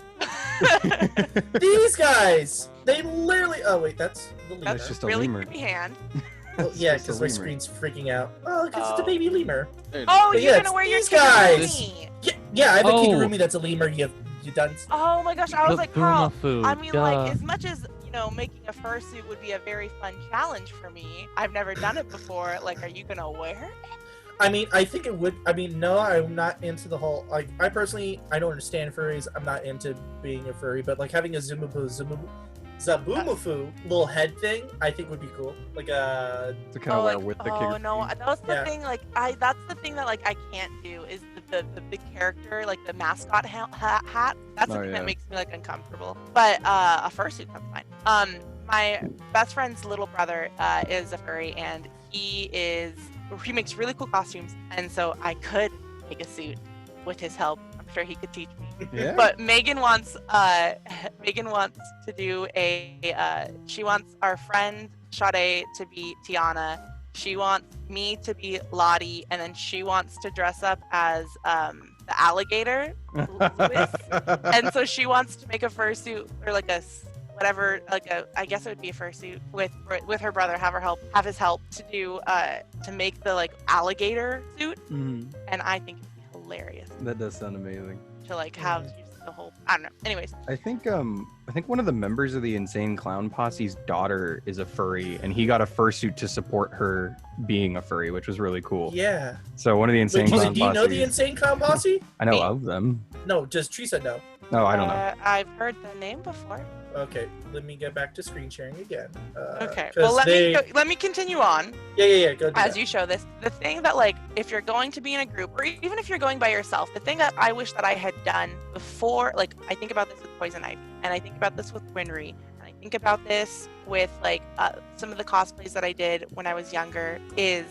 These guys, they literally. Oh wait, that's the lemur. That's just a really lemur. creepy hand. Oh, yeah, just a because my lemur. screen's freaking out. Oh, because it's a Oh. baby lemur. Oh, But you're yeah, gonna wear your these guys. kigurumi. Yeah, I have a Oh. kigurumi that's a lemur. You done? Oh my gosh, I was like, Carl. Zabumafu, I mean, duh. like, as much as making a fursuit would be a very fun challenge for me. I've never done it before. Like, are you gonna wear it? I mean, I think it would. I mean, no, I'm not into the whole. Like, I personally, I don't understand furries. I'm not into being a furry, but like having a Zabumafu little head thing, I think would be cool. Like To kind of wear with the oh no, that's the Yeah. thing. Like, that's the thing that like I can't do is the big character, like the mascot hat. That's the Oh, thing yeah. that makes me like uncomfortable. But a fursuit, that's fine. My best friend's little brother is a furry, and he makes really cool costumes, and so I could make a suit with his help. I'm sure he could teach me. Yeah. But Megan wants to do she wants our friend Sade to be Tiana. She wants me to be Lottie, and then she wants to dress up as the alligator, Louis. And so she wants to make a fursuit or like a whatever, like I guess it would be a fursuit with her brother, have his help to do to make the like alligator suit, Mhm. and I think it'd be hilarious That does sound amazing. to like have just the whole. I don't know. Anyways, I think one of the members of the Insane Clown Posse's daughter is a furry, and he got a fursuit to support her being a furry, which was really cool. Yeah. So one of the Insane Wait, Clown do you know the Posse. Insane Clown Posse? I know of them. No, does Teresa know? No, I don't know. I've heard the name before. Okay, let me get back to screen sharing again. Okay. 'Cause Well, let me continue on. Yeah. Go do As that. you show this, the thing that like if you're going to be in a group or even if you're going by yourself, the thing that I wish that I had done before, like I think about this with Poison Ivy, and I think about this with Winry, and I think about this with like some of the cosplays that I did when I was younger, is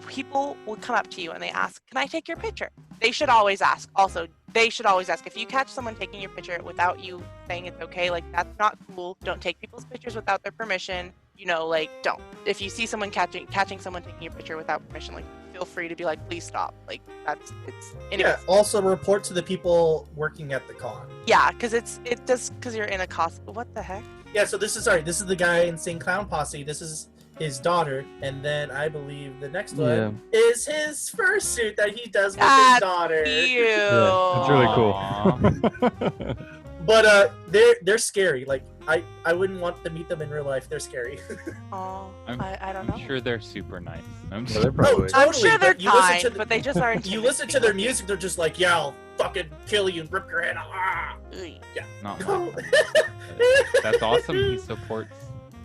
people will come up to you and they ask, "Can I take your picture?" They should always ask. Also, they should always ask. If you catch someone taking your picture without you saying it's okay, like that's not cool. Don't take people's pictures without their permission. Like don't. If you see someone catching someone taking your picture without permission, like feel free to be like, please stop. Like it's. Anyways, Yeah. Also, report to the people working at the con. yeah, because because you're in a cost. What the heck? Yeah. So this is the guy in Insane Clown Posse. This is his daughter, and then I believe the next one is his fursuit that he does with That's his daughter. Cute. That's really cool. Aw. But they're scary. Like I wouldn't want to meet them in real life. They're scary. Oh, I'm- I don't know. I'm sure they're super nice. I'm Yeah, they're sure. probably. I'm sure they're but you listen kind, to the- but they just aren't. You listen to their music, they're just like, yeah, I'll fucking kill you and rip your head off. Ah! Not No. like that. That's awesome. He supports.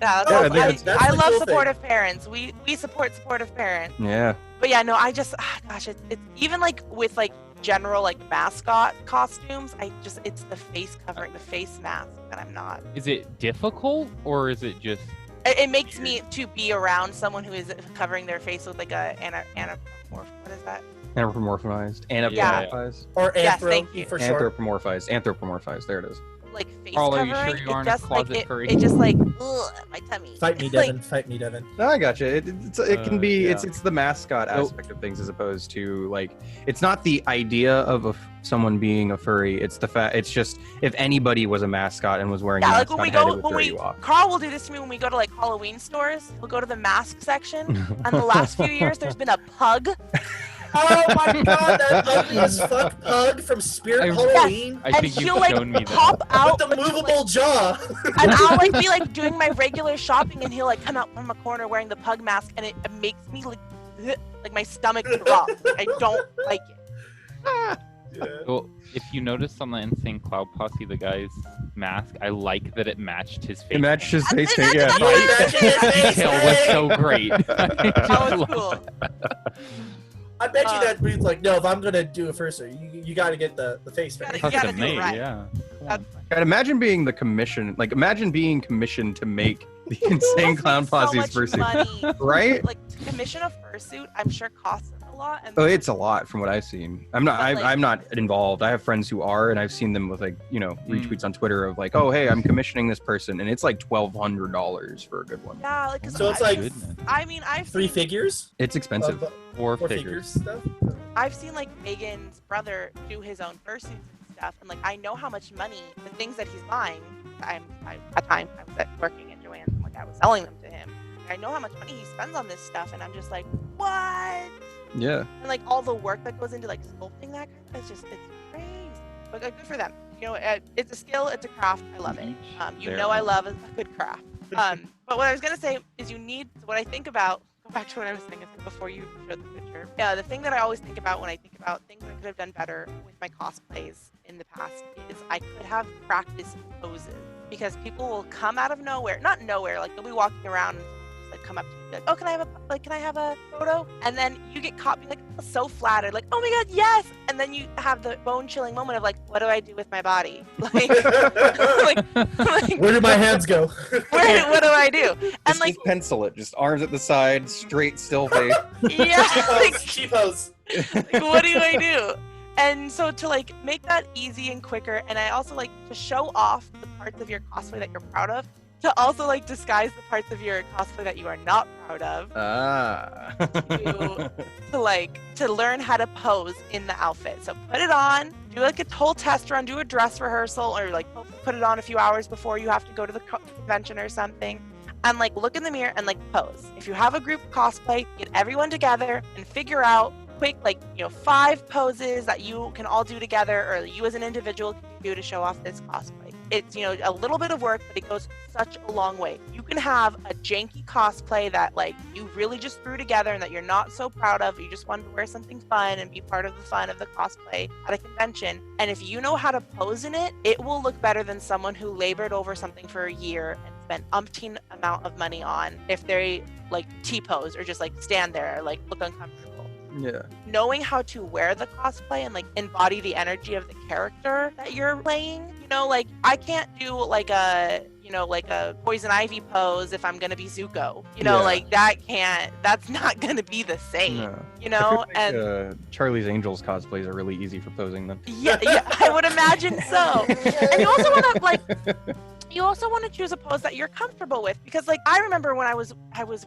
Yeah, Yeah, I that's, think that's I the love cool thing. supportive parents. We support supportive parents. Yeah. But yeah, no, I just gosh, it's even like with like general like mascot costumes. It's the face covering, the face mask that I'm not. Is it difficult or is it just? It makes me to be around someone who is covering their face with like a anamorph. What is that? Anthropomorphized. Yeah. Anthropomorphized. Or Yes, anthro thank you. for short. Anthropomorphized. Anthropomorphized. There it is. Like face Carl, are you covering. sure you aren't it a just like closet furry? it just like ugh, my tummy. Fight me, Like, Devin. Fight me, Devin. No, I got you. It can be yeah. it's the mascot Oh. aspect of things as opposed to like it's not the idea of someone being a furry. It's the fact. It's just if anybody was a mascot and was wearing a Yeah, like mascot when we head, go, it would when throw we, you off. Carl will do this to me when we go to like Halloween stores. We'll go to the mask section, and the last few years there's been a pug. Oh my god, that ugly as fuck pug from Spirit I- Halloween I and think he'll you've like shown me that. pop out with the with, movable jaw. and I'll like be like doing my regular shopping, and he'll like come out from a corner wearing the pug mask, and it makes me like my stomach drop. Like, I don't like it. Yeah. Well, if you notice on the Insane Cloud Posse, the guy's mask, I like that it matched his face. It matched his face That's- paint. Yeah. that's what I- Matching his face detail was paint. so great. That was cool. I bet you that dude's like, no, if I'm gonna do a fursuit, you gotta get the face Gotta- paint. gotta Custom do it made, right. yeah. Come That's on. God, imagine being the commission. Like imagine being commissioned to make the Insane Clown Posse's so much fursuit. money. Right? Like to commission a fursuit, I'm sure costs a lot. And Oh, it's a lot from what I've seen. I'm not. But, like- I'm not involved. I have friends who are, and I've seen them with like retweets on Twitter of like, oh hey, I'm commissioning this person, and it's like $1,200 for a good one. yeah, like 'cause So it's I- like Goodness. I mean, I've Three seen, figures? It's expensive. Of, Four four figures. stuff? I've seen like Megan's brother do his own fursuits and stuff, and like I know how much money the things that he's buying. At the time I was working at Joann's, and like I was selling them to him. I know how much money he spends on this stuff, and I'm just like, what? Yeah. And like all the work that goes into like sculpting that, it's crazy. But good for them. You know, it's a skill, it's a craft. I love it. You There. know, I love a good craft. But what I was gonna say is, what I think about. Go back to what I was thinking before you showed the picture. Yeah, the thing that I always think about when I think about things I could have done better with my cosplays in the past is I could have practiced poses, because people will come out of nowhere, not nowhere, like they'll be walking around and just like come up to you and be like, oh, can I have a photo? And then you get caught being like so flattered, like, oh my god, yes, and then you have the bone chilling moment of like, what do I do with my body? Like, Where do my hands go? what do I do? And like, pencil it, just arms at the side, straight, still face. yeah, like, Cheap hose. like, what do I do? And so to like make that easy and quicker, and I also like to show off the parts of your cosplay that you're proud of, to also like disguise the parts of your cosplay that you are not proud of, Ah. to learn how to pose in the outfit. So put it on, do like a whole test run, do a dress rehearsal, or like put it on a few hours before you have to go to the convention or something. And like look in the mirror and like pose. If you have a group cosplay, get everyone together and figure out quick 5 poses that you can all do together, or you as an individual can do to show off this cosplay. It's a little bit of work, but it goes such a long way. You can have a janky cosplay that like you really just threw together and that you're not so proud of. You just wanted to wear something fun and be part of the fun of the cosplay at a convention. And if you know how to pose in it, it will look better than someone who labored over something for a year and spent umpteen amount of money on, if they like T-pose or just like stand there or like look uncomfortable. Yeah. Knowing how to wear the cosplay and like embody the energy of the character that you're playing, like I can't do like a Poison Ivy pose if I'm gonna be Zuko, Yeah. like that's not gonna be the same, No. I and feel like, Charlie's Angels cosplays are really easy for posing them. yeah, I would imagine so. And you also want to choose a pose that you're comfortable with, because like I remember when I was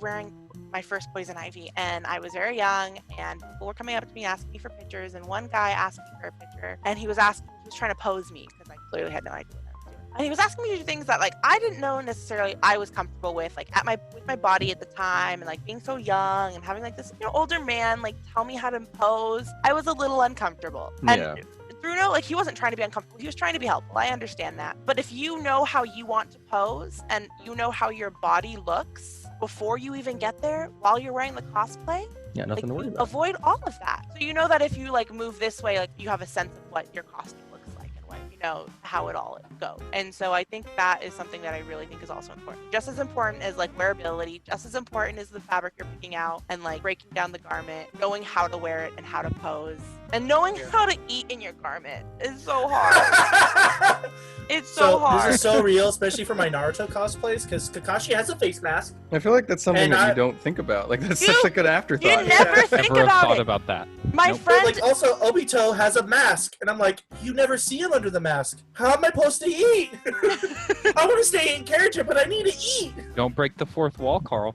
wearing my first Poison Ivy, and I was very young, and people were coming up to me asking me for pictures, and one guy asked me for a picture, and he was trying to pose me because I clearly had no idea what I was doing. And he was asking me to do things that like I didn't know necessarily I was comfortable with, like with my body at the time, and like being so young and having like this older man like tell me how to pose. I was a little uncomfortable. Yeah. And Bruno, like, he wasn't trying to be uncomfortable. He was trying to be helpful. I understand that. But if you know how you want to pose and you know how your body looks before you even get there, while you're wearing the cosplay, Yeah, nothing to worry about. avoid all of that. So you know that if you like move this way, like you have a sense of what your costume looks like and what you know how it all goes. And so I think that is something that I really think is also important. Just as important as like wearability, just as important as the fabric you're picking out and like breaking down the garment, knowing how to wear it and how to pose, and knowing how to eat in your garment is so hard. It's so hard. This is so real, especially for my Naruto cosplays, because Kakashi has a face mask. I feel like that's something And that I- you don't think about. Like that's such a good afterthought. You never think Never have about thought it. about that. My Nope. friend, But like also Obito has a mask, and I'm like, you never see him under the mask. How am I supposed to eat? I want to stay in character, but I need to eat. Don't break the fourth wall, Carl.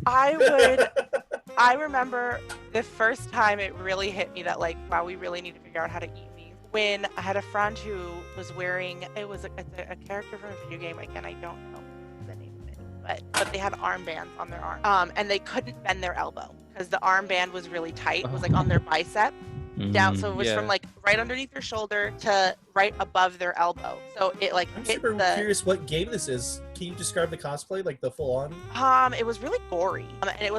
I remember the first time it really hit me that like, wow, we really need to figure out how to eat these. When I had a friend who was wearing, it's a character from a video game. Again, I don't know the name of it, but they had armbands on their arm, and they couldn't bend their elbow because the armband was really tight. It was like on their bicep down, so it was from like right underneath their shoulder to right above their elbow. So it like I'm hit super the. curious what game this is. Can you describe the cosplay, like the full on? It was really gory, and it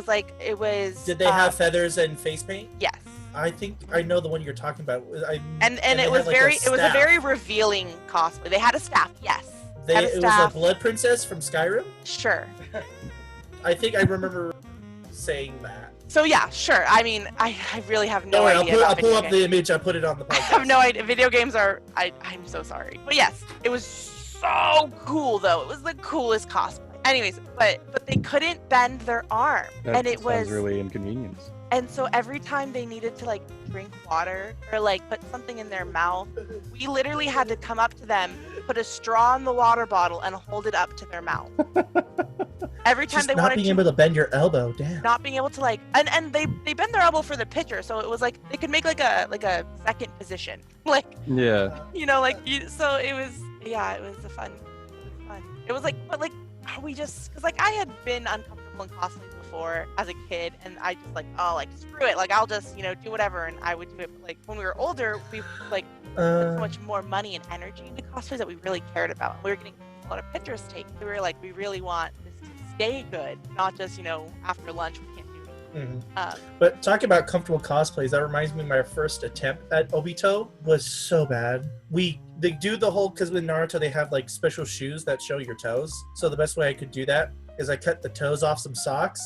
was. Did they have feathers and face paint? Yes. I think I know the one you're talking about. And they it was had, like, very a it was a staff. very revealing cosplay. They had a staff, yes. Had a It was staff. a blood princess from Skyrim. Sure. I think I remember saying that. So yeah, sure. I mean, I really have no Don't worry, idea. I'll about pull video up games. the image. I put it on the I podcast. have no idea. Video games are. I'm so sorry. But yes, it was so cool though. It was the coolest cosplay. Anyways, but they couldn't bend their arm, That and it sounds was really inconvenience. And so every time they needed to like drink water or like put something in their mouth, we literally had to come up to them, put a straw in the water bottle, and hold it up to their mouth. Every time Just they not wanted being to, able to bend your elbow. Damn. not being able to like, and they bend their elbow for the pitcher, so it was like they could make like a second position, like Yeah. you know, like you. So it was, yeah, it was fun. It was fun. It was like, but like we just, cause like I had been uncomfortable in cosplays before as a kid, and I just like, oh, like screw it, like I'll just do whatever, and I would do it. But like when we were older, we like put so much more money and energy into cosplays that we really cared about. We were getting a lot of pictures taken. We were like, we really want this to stay good, not just after lunch we can't do it. But talking about comfortable cosplays, that reminds me of my first attempt at Obito was so bad. They do the whole, because with Naruto they have like special shoes that show your toes. So the best way I could do that is I cut the toes off some socks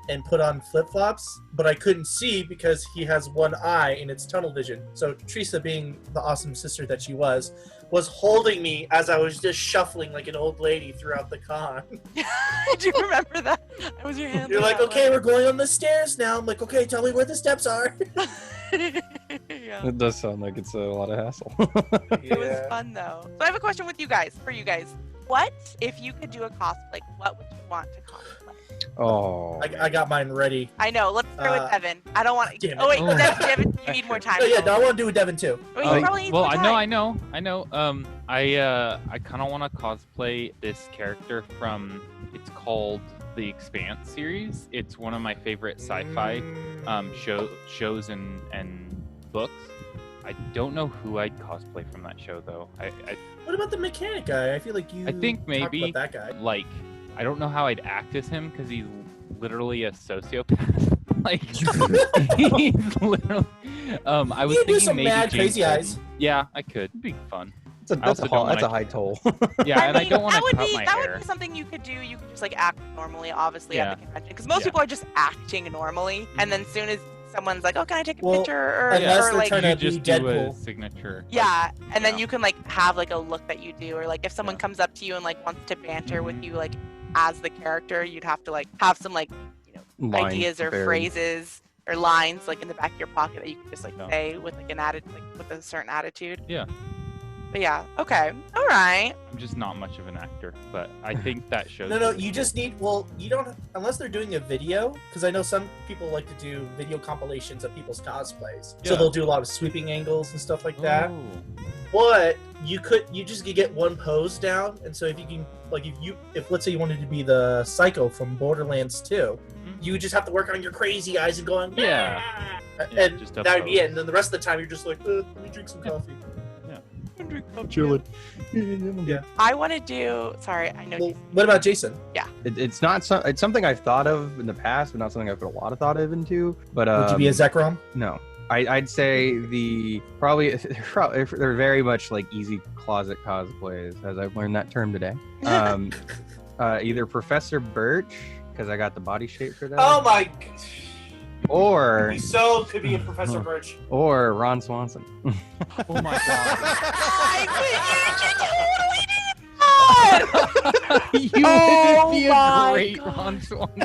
and put on flip-flops, but I couldn't see because he has one eye and it's tunnel vision. So Teresa, being the awesome sister that she was holding me as I was just shuffling like an old lady throughout the con. Do you remember that? I was your hand. You're like, okay, we're going on the stairs now. I'm like, okay, tell me where the steps are. Yeah. It does sound like it's a lot of hassle. It was fun though. So I have a question for you guys. What if you could do a cosplay? What would you want to cosplay? Oh. I got mine ready. I know. Let's start with Evan. I don't want to. Damn it. Oh wait, Oh. Devin, you need more time. Oh yeah, no, I want to do with Devin too. Oh, you probably need well, more I time. know. I kind of want to cosplay this character from. It's called the Expanse series. It's one of my favorite sci-fi shows and books. I don't know who I'd cosplay from that show though. What about the mechanic guy? I feel like you. I think talked maybe about that guy. like I don't know how I'd act as him because he's literally a sociopath. Like he's literally. I was You could do thinking some maybe mad James crazy Bolton. eyes. Yeah, I could. It'd be fun. That's also don't a wanna- high toll. Yeah, and I don't want that to would cut be my that hair. would be something you could do. You could just like act normally, obviously Yeah. at the convention, because most Yeah. people are just acting normally, and then soon as someone's like, "Oh, can I take a Well, picture?" or, unless or they're like, trying You to be just do a Deadpool. signature. yeah, and then Yeah. you can like have like a look that you do, or like if someone Yeah. comes up to you and like wants to banter with you, like as the character, you'd have to like have some like Lines ideas or prepared. phrases or lines like in the back of your pocket that you can just like Yeah. say with like an attitude, like with a certain attitude. Yeah. But yeah, okay, all right. I'm just not much of an actor, but I think that shows. No, really you cool. just need. Well, you don't unless they're doing a video, because I know some people like to do video compilations of people's cosplays. So Yeah. they'll do a lot of sweeping angles and stuff like that. Oh. But you just could get one pose down, and so if you can, like, if let's say you wanted to be the Psycho from Borderlands 2, Mhm. you would just have to work on your crazy eyes and going, Yeah. "Ah," Yeah, and just a that would be pose. it. And then the rest of the time you're just like, let me drink some coffee. Chilling. Yeah. I want to do. Sorry, I know. Well, what about Jason? It's not it's something I've thought of in the past, but not something I've put a lot of thought of into. But Would you be a Zekrom? No. I'd say they're very much like easy closet cosplays, as I've learned that term today. Either Professor Birch, because I got the body shape for that. Oh my! Or So could be a Professor Birch. or Ron Swanson. Oh my god. I You Oh would be a my great God. Ron Swanson.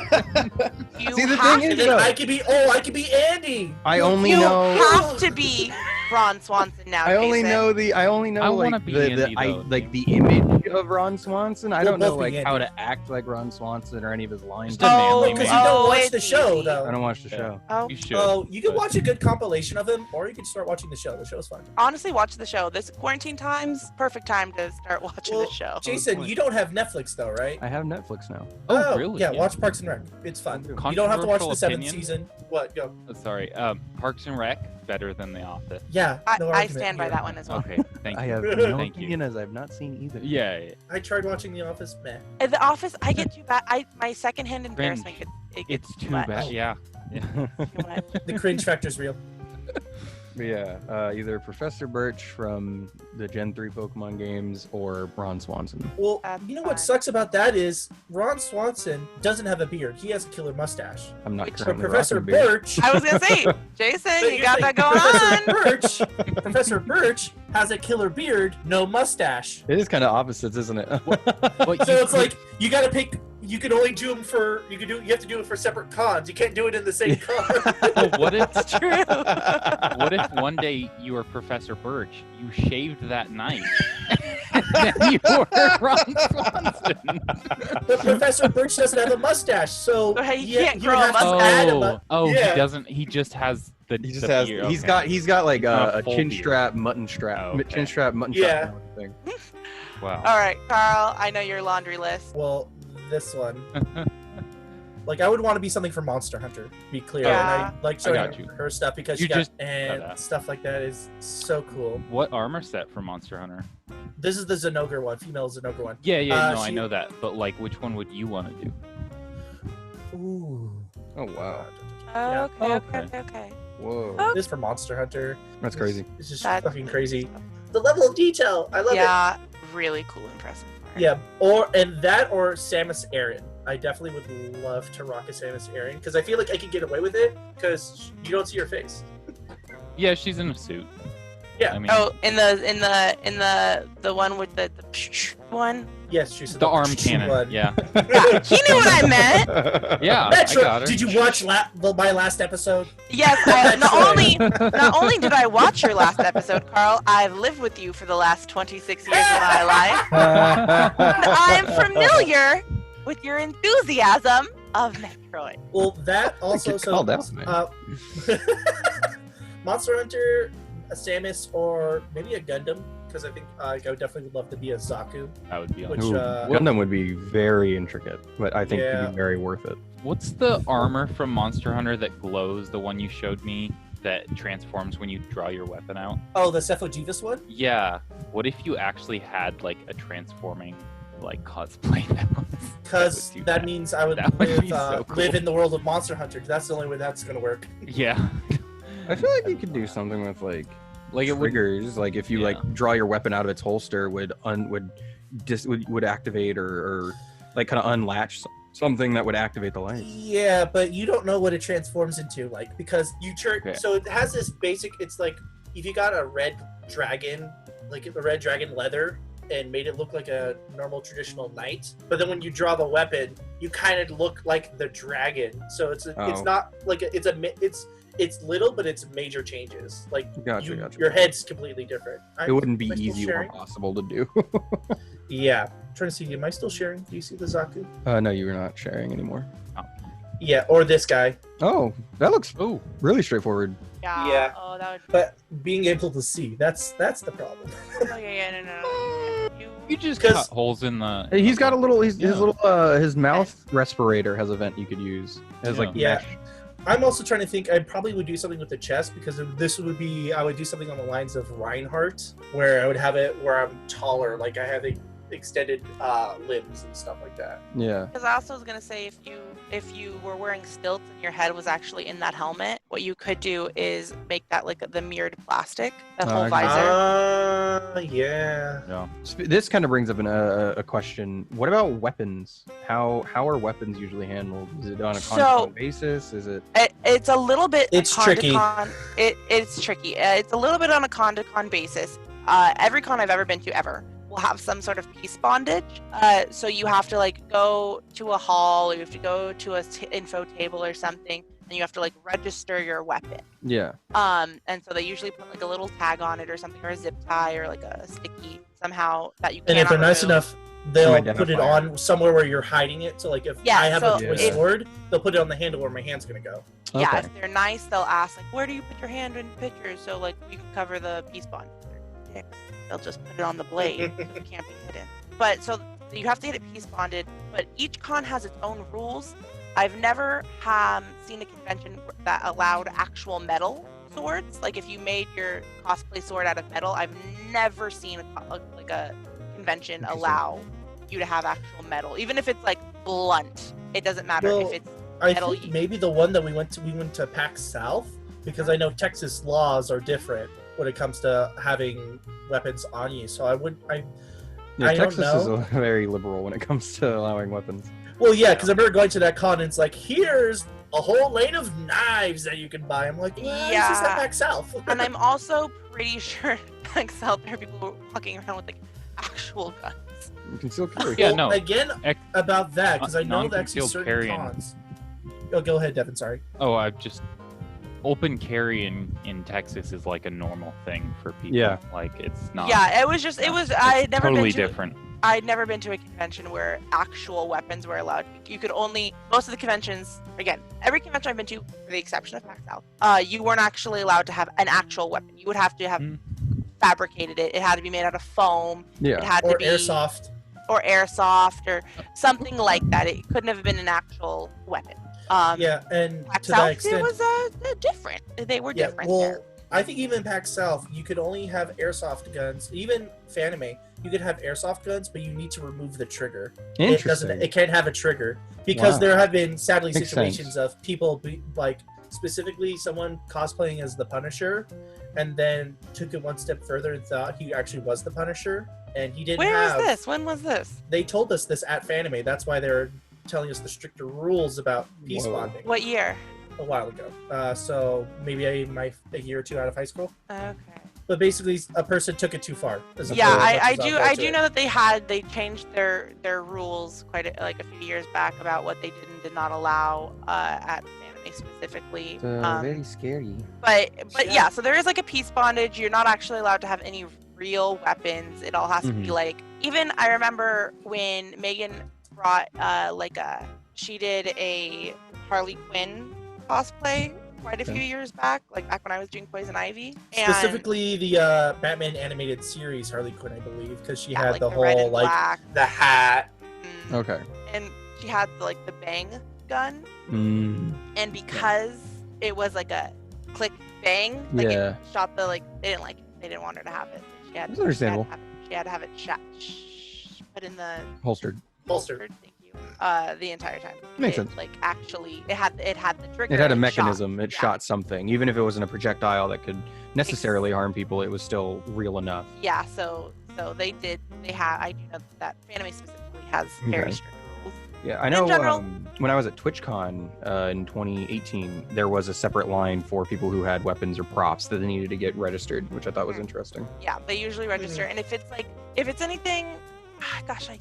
you See, the have thing And is, then though, I could be Andy. I only you know. have to be Ron Swanson now. I only Jason. know the. I only know I wanna like be the Andy, though. like the image of Ron Swanson. I We'll don't know both be like how Andy. to act like Ron Swanson or any of his lines. Just a manly Because man. you don't Oh, watch it's the show, easy. though. I don't watch the show. Oh, You should. Oh, you can but- watch a good compilation of him, or you can start watching the show. The show's fun. honestly, watch the show. This quarantine time's perfect time to start watching Well, the show. Jason, you don't have Netflix though, right? I have Netflix now. Oh, really? Yeah, watch Parks and Rec. It's fun. You don't have to watch the Controversial 7th opinion? season. What? Go. Sorry. Parks and Rec better than The Office. Yeah. I, no I argument stand by here. that one as well. Okay. Thank I you. have no Thank you. opinion as I've not seen either. Yeah. I tried watching The Office. Meh. At The Office, I get too bad. My secondhand embarrassment gets it gets It's too much. bad. Yeah. Too much. The cringe factor's real. Yeah, either Professor Birch from the Gen 3 Pokemon games or Ron Swanson. Well, That's you know what fine. sucks about that is Ron Swanson doesn't have a beard. He has a killer mustache. I'm not Which- But currently Professor rocking a beard. Birch. I was gonna say, Jason, But you you're got saying that going Professor on. Birch, Professor Birch has a killer beard, no mustache. It is kind of opposites, isn't it? But So you it's could- like you got to pick. You can only do them for. You have to do it for separate cons. You can't do it in the same con. But what if It's true. what if one day you were Professor Birch, you shaved that night, and then you were Ron Swanson? But Professor Birch doesn't have a mustache, so So he yeah, can't you grow a have to add a Oh, yeah. he doesn't. He just has the. He just the has. beard. He's Okay. got like Not a a full chin beard. strap, mutton strap, Oh, okay. chin strap, mutton Yeah. strap thing. Wow. All right, Carl. I know your laundry list. Well, this one. Like I would want to be something for Monster Hunter. To be clear, Yeah. and I like I got showing you. her stuff because You she got just- and that. stuff like that is so cool. What armor set for Monster Hunter? This is the Zenogre one, female Zenogre one. Yeah, no, I she- know that. But like, which one would you want to do? Ooh. Oh wow. Yeah. Okay, Okay. okay. Whoa. Oh. This for Monster Hunter. That's crazy. It's just That's fucking crazy. The level of detail, I love it. Yeah, really cool, impressive. art. Yeah, or Samus Aran. I definitely would love to rock a Samus Aran because I feel like I could get away with it because you don't see her face. Yeah, she's in a suit. Yeah. I mean, Oh, in the one with the one. Yes, she's the arm cannon. One. Yeah. Yeah, he knew what I meant. Yeah. Metro, I got her. did you watch my last episode? Yes, not only did I watch your last episode, Carl, I've lived with you for the last 26 years of my life. And I'm familiar with your enthusiasm of Metroid. Well, that also Get called out, man. Monster Hunter, a Samus, or maybe a Gundam because I think I definitely would love to be a Zaku. That would be Which, awesome. Ooh, Gundam would be very intricate, but I think it'd Yeah. be very worth it. What's the armor from Monster Hunter that glows? The one you showed me that transforms when you draw your weapon out? Oh, the Cephalogivis one? Yeah. What if you actually had like a transforming like cosplay that was? Because would do that means I would, That would live, be so cool. live in the world of Monster Hunter. 'Cause that's the only way that's going to work. Yeah. I feel like you could do something with like Like it would. triggers, like if you Yeah. like draw your weapon out of its holster, would activate or like kind of unlatch something that would activate the light. Yeah, but you don't know what it transforms into, like, because you turn. Okay. So it has this basic. It's like if you got a red dragon, like a red dragon leather, and made it look like a normal traditional knight. But then when you draw the weapon, you kind of look like the dragon. So it's Oh. not like it's little, but it's major changes. Like Gotcha, you, gotcha. your head's completely different. It wouldn't be am I still easy or sharing? possible to do. Yeah, I'm trying to see. Am I still sharing? Do you see the Zaku? No, you're not sharing anymore. Yeah, or this guy. Oh, that looks Oh, really straightforward. Yeah. Oh, that would. But being able to see—that's the problem. Oh, yeah, no. you just 'Cause- cut holes in the. His got a little. His Yeah. little his mouth respirator has a vent you could use. It has like Yeah. mesh. I'm also trying to think. I probably would do something with the chest because this would be. I would do something on the lines of Reinhardt, where I would have it where I'm taller, like I have extended limbs and stuff like that. Yeah. Because I also was gonna say, if you were wearing stilts and your head was actually in that helmet, what you could do is make that like the mirrored plastic, the whole I visor. Yeah. No. This kind of brings up a question. What about weapons? How are weapons usually handled? Is it on a con basis? Is it? It's a little bit. It's tricky. It's tricky. It's a little bit on a con-to-con basis. Every con I've ever been to ever will have some sort of peace bondage. So you have to like go to a hall, or you have to go to a info table or something, and you have to like register your weapon. Yeah. And so they usually put like a little tag on it or something, or a zip tie or like a sticky somehow that you And cannot if they're nice remove. enough, they'll Some put it identifier. on somewhere where you're hiding it. So like if Yeah, I have so a toy if- sword, they'll put it on the handle where my hand's gonna go. Yeah, Okay. if they're nice, they'll ask like, where do you put your hand in pictures so like you can cover the peace bond. They'll just put it on the blade, so it can't be hidden. But so you have to get it peace bonded. But each con has its own rules. I've never seen a convention that allowed actual metal swords. Like if you made your cosplay sword out of metal, I've never seen a convention allow you to have actual metal, even if it's like blunt. It doesn't matter Well, if it's I metal. think maybe the one that we went to PAX South, because I know Texas laws are different when it comes to having weapons on you. So I Yeah, I don't Texas is know. very liberal when it comes to allowing weapons. Well, yeah, because I remember going to that con and it's like, here's a whole lane of knives that you can buy. I'm like, well, Yeah. this is at PAX South. And I'm also pretty sure like out there are people walking around with like actual guns. You can still carry. Yeah, Well, no. Again, about that, because I know that actually non-concealed certain carrying. cons. Oh, go ahead, Devin. Sorry. Oh, I've just open carry in Texas is like a normal thing for people. Yeah. Like it's not. Yeah, it was just it was I'd never totally been to different. I'd never been to a convention where actual weapons were allowed. You could only most of the conventions again, every convention I've been to, with the exception of PAX South, you weren't actually allowed to have an actual weapon. You would have to have fabricated it. It had to be made out of foam. It Yeah. had Or to be airsoft. or airsoft or something like that. It couldn't have been an actual weapon. Yeah, and PAX to that South, extent, it was different. They were yeah. different Well, there. I think even PAX South, you could only have airsoft guns. Even Fanime, you could have airsoft guns, but you need to remove the trigger. It doesn't. Interesting. It can't have a trigger because Wow. there have been sadly Makes situations sense. of people like specifically someone cosplaying as the Punisher, and then took it one step further and thought he actually was the Punisher, and he didn't Where is have. this? When was this? They told us this at Fanime. That's why they're telling us the stricter rules about peace Whoa. bonding What year? a while ago. So maybe a year or two out of high school. Okay. But basically, a person took it too far. is Yeah, as much I as I'll do. go I to do it. know that they changed their rules like a few years back about what they did and did not allow at anime specifically. very scary. But Yeah. yeah, so there is like a peace bondage. You're not actually allowed to have any real weapons. It all has to be Mhm. like. Even I remember when Megan brought she did a Harley Quinn cosplay quite a few years back, like back when I was doing Poison Ivy. And Specifically, the Batman animated series Harley Quinn, I believe, because she yeah, had like the red whole and like black. the hat. Mm. Okay. And she had like the bang gun, Mm, and because it was like a click bang, like Yeah. it shot the like they didn't like it. They didn't want her to have it. She had That's understandable. She had to have it shot, put in the holstered. Holster. Thank you. The entire time. Makes It, sense. Like actually, it had the trigger. It had a and shot. mechanism. It Yeah. shot something, even if it wasn't a projectile that could necessarily harm people. It was still real enough. Yeah. So they did. They have. I do know that anime specifically has very Okay. strict rules. Yeah, I In know. general- When I was at TwitchCon in 2018, there was a separate line for people who had weapons or props that they needed to get registered, which I thought was Mhm. interesting. Yeah, they usually register, and if it's anything, gosh, I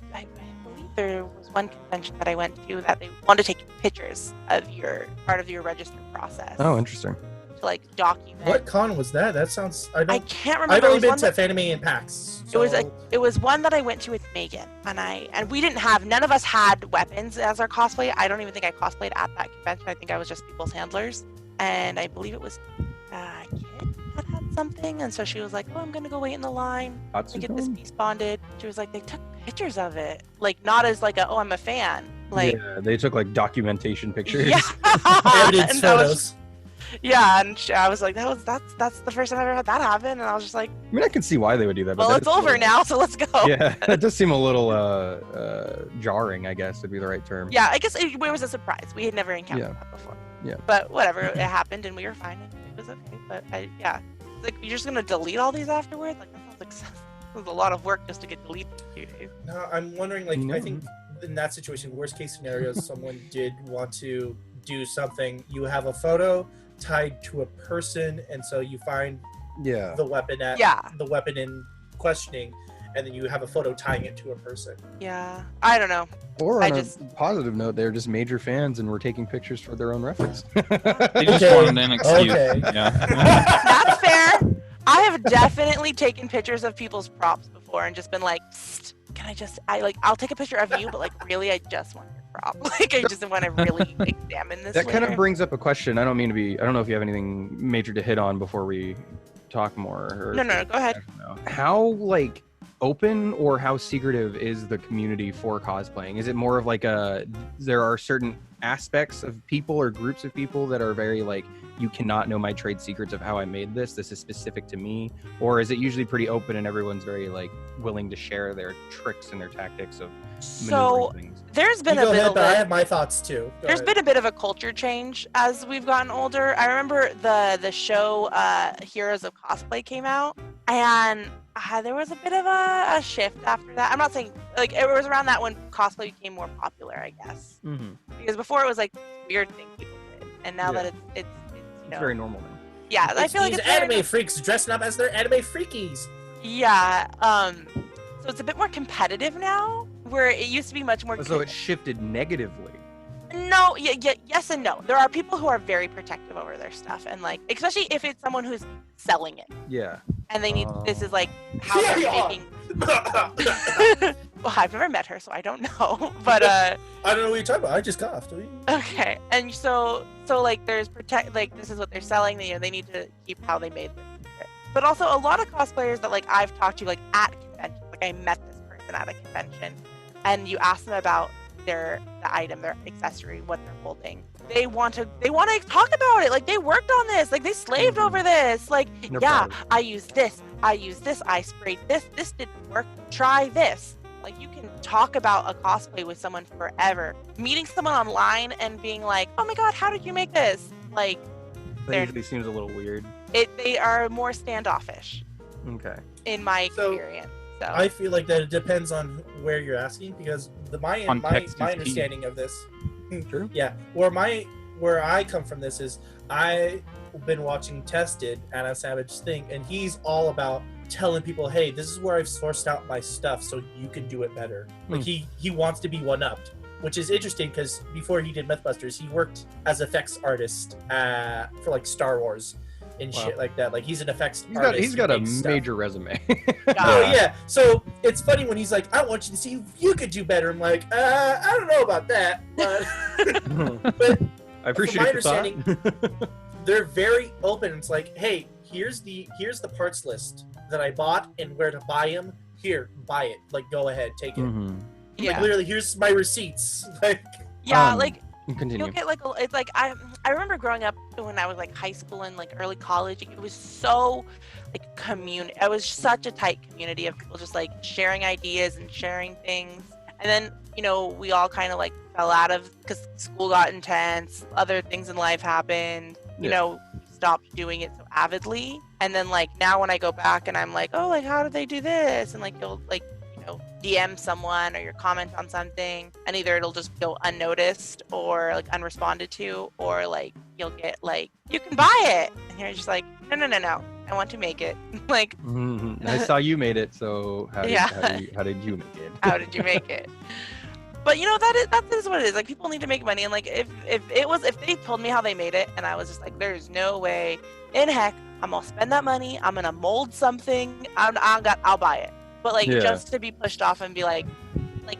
believe there was one convention that I went to that they wanted to take pictures of your part of your register process. Oh, interesting. To like document. What con was that? That sounds. I I don't. can't remember. I've It only was been one to that- Fanime and PAX. It was so- it was one that I went to with Megan, and we didn't have, none of us had weapons as our cosplay. I don't even think I cosplayed at that convention. I think I was just people's handlers, and I believe it was Kit that had something, and so she was like, "Oh, I'm gonna go wait in the line to get this piece bonded." She was like, "They took pictures of it, like not as like a, oh, I'm a fan." Like, yeah, they took like documentation pictures. yeah. Evidence And that was- photos. yeah, and I was like, that's the first time I've ever had that happen, and I was just like, I mean, I can see why they would do that. But well, that it's is a over little- now, so let's go. Yeah, that does seem a little jarring. I guess would be the right term. Yeah, I guess it was a surprise. We had never encountered Yeah. that before. Yeah. But whatever, it happened, and we were fine, and it was okay. But yeah, it's like, you're just gonna delete all these afterwards? Like, that sounds like it was a lot of work just to get deleted in a few days. No, I'm wondering, like, No. I think in that situation, worst case scenario, someone did want to do something. You have a photo tied to a person, and so you find Yeah. the weapon at Yeah. the weapon in questioning, and then you have a photo tying it to a person. Yeah, I don't know. Or I on just- a positive note, they're just major fans and were taking pictures for their own reference. They just Okay. wanted an excuse. Okay. Yeah. That's fair. I have definitely taken pictures of people's props before and just been like, "Psst, can I'll take a picture of you, but like really, I just want your prop. Like, I just want to really examine this. That kind of later." brings up a question. I don't mean to be. I don't know if you have anything major to hit on before we talk more. Or No, go ahead. I don't know. How like open or how secretive is the community for cosplaying? Is it more of like there are certain aspects of people or groups of people that are very like, you cannot know my trade secrets of how I made this. This is specific to me. Or is it usually pretty open and everyone's very like willing to share their tricks and their tactics of So maneuvering things? there's been You a go bit ahead, of but I a have my thoughts too. Go There's ahead. been a bit of a culture change as we've gotten older. I remember the show Heroes of Cosplay came out, and there was a bit of a shift after that. I'm not saying like it was around that when cosplay became more popular, I guess, Mm-hmm. because before it was like weird thing people did, and now Yeah. that it's you know, It's very normal now. yeah, I It's feel like these it's very anime freaks dressing up as their anime freakies. yeah. So it's a bit more competitive now, where it used to be much more. So it shifted negatively. No, yes and no. There are people who are very protective over their stuff, and like, especially if it's someone who's selling it, Yeah. and they need this Oh. is like how they're Yeah. making. Well, I've never met her, so I don't know. But I don't know what you're talking about. I just coughed. okay, and so like there's like this is what they're selling. You know, they need to keep how they made this secret. But also a lot of cosplayers that like I've talked to like at conventions, like I met this person at a convention, and you ask them about the item, their accessory, what they're holding. They want to talk about it. Like they worked on this. Like they slaved over this. Like They're yeah, proud. I used this. I sprayed this. This didn't work. Try this. Like you can talk about a cosplay with someone forever. Meeting someone online and being like, oh my god, how did you make this? Like That They're- usually seems a little weird. they are more standoffish Okay. in my So, experience. So I feel like that it depends on where you're asking, because my Context is key. understanding of this, True. yeah, where I come from this is I've been watching Tested, Anna Savage's thing, and he's all about telling people, hey, this is where I've sourced out my stuff so you can do it better. Like he wants to be one-upped, which is interesting because before he did Mythbusters, he worked as effects artist for like Star Wars and Wow. shit like that. Like he's an effects He's artist. got who a makes stuff. major resume. Oh yeah. So it's funny when he's like, I want you to see if you could do better. I'm like, I don't know about that, but but I appreciate my the thought. understanding, they're very open. It's like, hey, here's the parts list that I bought and where to buy them. Here, buy it. Like, go ahead, take it. Mhm. Like, yeah, literally, here's my receipts. Like, yeah, Um, like Continue. you'll get like it's like I remember growing up when I was like high school and like early college. It was so like community. It was such a tight community of people just like sharing ideas and sharing things. And then we all kind of like fell out of because school got intense. Other things in life happened. You Yeah. know, stopped doing it so avidly. And then like now when I go back and I'm like, oh, like how did they do this? And like you'll like DM someone or your comment on something, and either it'll just go unnoticed or like unresponded to, or like you'll get like, you can buy it, and you're just like, no, I want to make it. Like, Mhm. I saw you made it, so how did, Yeah. how did you make it? how did you make it? But that is what it is. Like people need to make money, and like if they told me how they made it, and I was just like, there's no way in heck I'm gonna spend that money. I'm gonna mold something. I'll buy it. But like Yeah. just to be pushed off and be like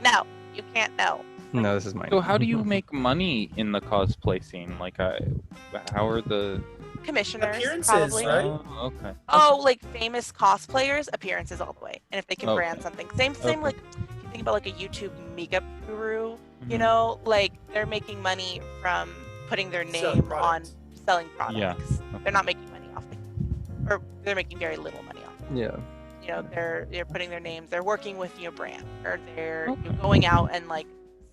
no, you can't know. No, this is mine. So how do you make money in the cosplay scene? Like, how are the? Commissioners, Appearances, probably. right? Oh, okay. Oh, like famous cosplayers, appearances all the way, and if they can Okay. brand something, same Okay. like think about like a YouTube makeup guru, you Mhm. know, like they're making money from putting their Selling name on products. selling products. Yeah. They're not making money off it, or they're making very little money off it. Yeah. You know, they're putting their names, they're working with brand, or they're Okay. going out and like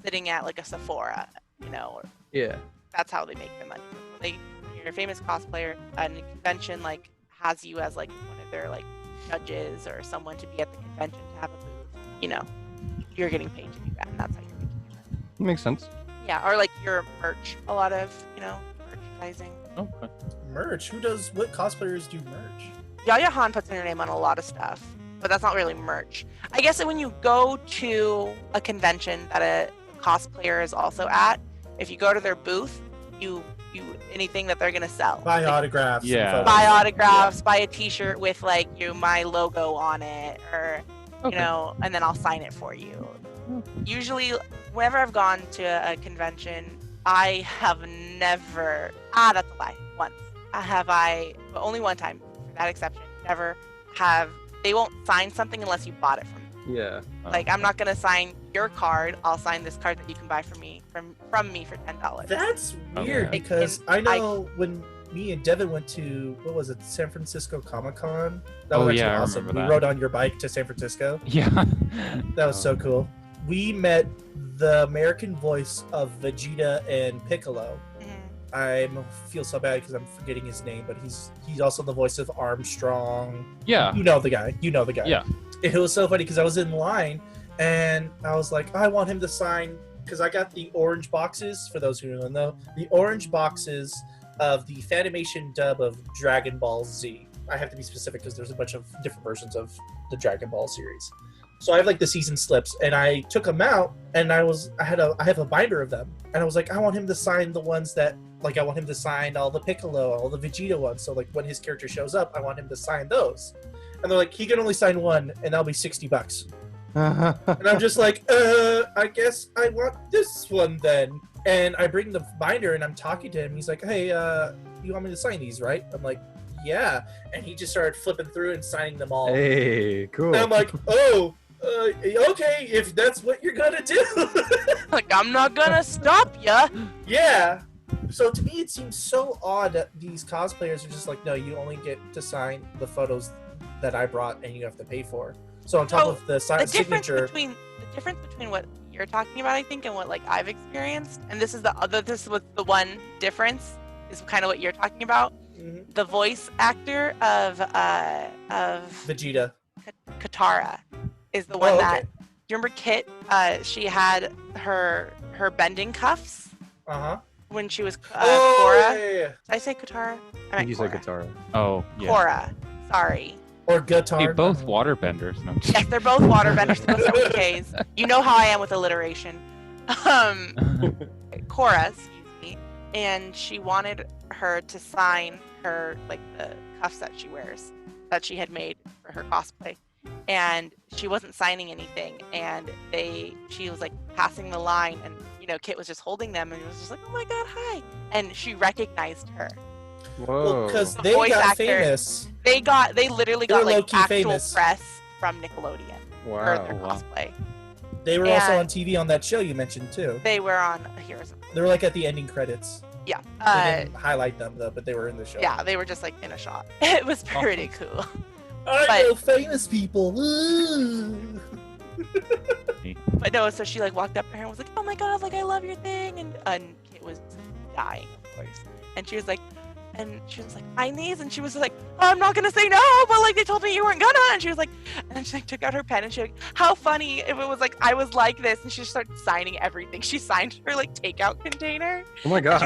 sitting at like a Sephora, you know, or Yeah. that's how they make the money. They, you're a famous cosplayer, and a convention like has you as like one of their like judges or someone to be at the convention to have a booth. You know, you're getting paid to do that, and that's how you're making your money. Makes sense. Yeah, or like your merch, a lot of merchandising. Okay. Merch. Who does? What cosplayers do merch? Yaya Han puts her name on a lot of stuff, but that's not really merch. I guess that when you go to a convention that a cosplayer is also at, if you go to their booth, you anything that they're gonna sell. Buy Like, autographs. and Yeah. photos. buy autographs, buy a T-shirt with like my logo on it, or Okay. and then I'll sign it for you. Usually, whenever I've gone to a convention, I have never. That's a lie. Once but only one time. For that exception, never have. They won't sign something unless you bought it from them. Yeah. Like I'm not gonna sign your card. I'll sign this card that you can buy from me for $10. That's weird Okay. because And I know when me and Devin went to what was it, San Francisco Comic Con. That was Oh, actually yeah, I awesome. remember We that. rode on your bike to San Francisco. Yeah. That was so cool. We met the American voice of Vegeta and Piccolo. Mhm. I feel so bad because I'm forgetting his name, but he's also the voice of Armstrong. Yeah. You know the guy. Yeah. It was so funny because I was in line and I was like, I want him to sign, because I got the orange boxes, for those who don't know, the orange boxes of the Fanimation dub of Dragon Ball Z. I have to be specific because there's a bunch of different versions of the Dragon Ball series. So I have like the season slips, and I took them out, and I have a binder of them, and I was like, I want him to sign the ones that, like, I want him to sign all the Piccolo, all the Vegeta ones. So like when his character shows up, I want him to sign those. And they're like, he can only sign one, and that'll be $60. And I'm just like, I guess I want this one then. And I bring the binder, and I'm talking to him. He's like, hey, you want me to sign these, right? I'm like, yeah. And he just started flipping through and signing them all. Hey, cool. And I'm like, oh, okay, if that's what you're gonna do. Like I'm not gonna stop ya. Yeah. So to me, it seems so odd that these cosplayers are just like, no, you only get to sign the photos that I brought, and you have to pay for. So on top So, of the The signature, difference between what you're talking about, I think, and what like I've experienced, and this is the one difference is kind of what you're talking about. Mhm. The voice actor of Vegeta. Katara is the one Oh, that. okay. Do you remember Kit? She had her bending cuffs Uh huh. when she was Oh, Korra. yeah. Did I say Katara? I meant you said Korra. Katara. Oh, yeah. Korra. Sorry. Or guitar. Hey, both waterbenders. No, I'm just Yes, they're both waterbenders. Supposed to be Ks. You know how I am with alliteration. Korra, excuse me, and she wanted her to sign her like the cuffs that she wears that she had made for her cosplay, and she wasn't signing anything, and she was like passing the line, and Kit was just holding them, and it was just like, oh my god, hi, and she recognized her. Whoa. Because The they voice got actor. famous. They literally They were got like low-key actual famous. press from Nickelodeon for Wow. their wow. cosplay. They were also And- on TV on that show you mentioned too. They were on Heroes of They were like at the ending credits. Yeah. They didn't highlight them though, but they were in the show. Yeah, they were just like in a shot. It was pretty cool. I But- know famous people. Ooh. But no, so she like walked up to her and was like, "Oh my god, like I love your thing," and Kit was dying, of course. And she was like, "Sign these," and she was like, oh, "I'm not gonna say no, but like they told me you weren't gonna," and she was like, and then she like took out her pen and she like, "How funny if it was like I was like this," and she just started signing everything. She signed her like takeout container. Oh my And god.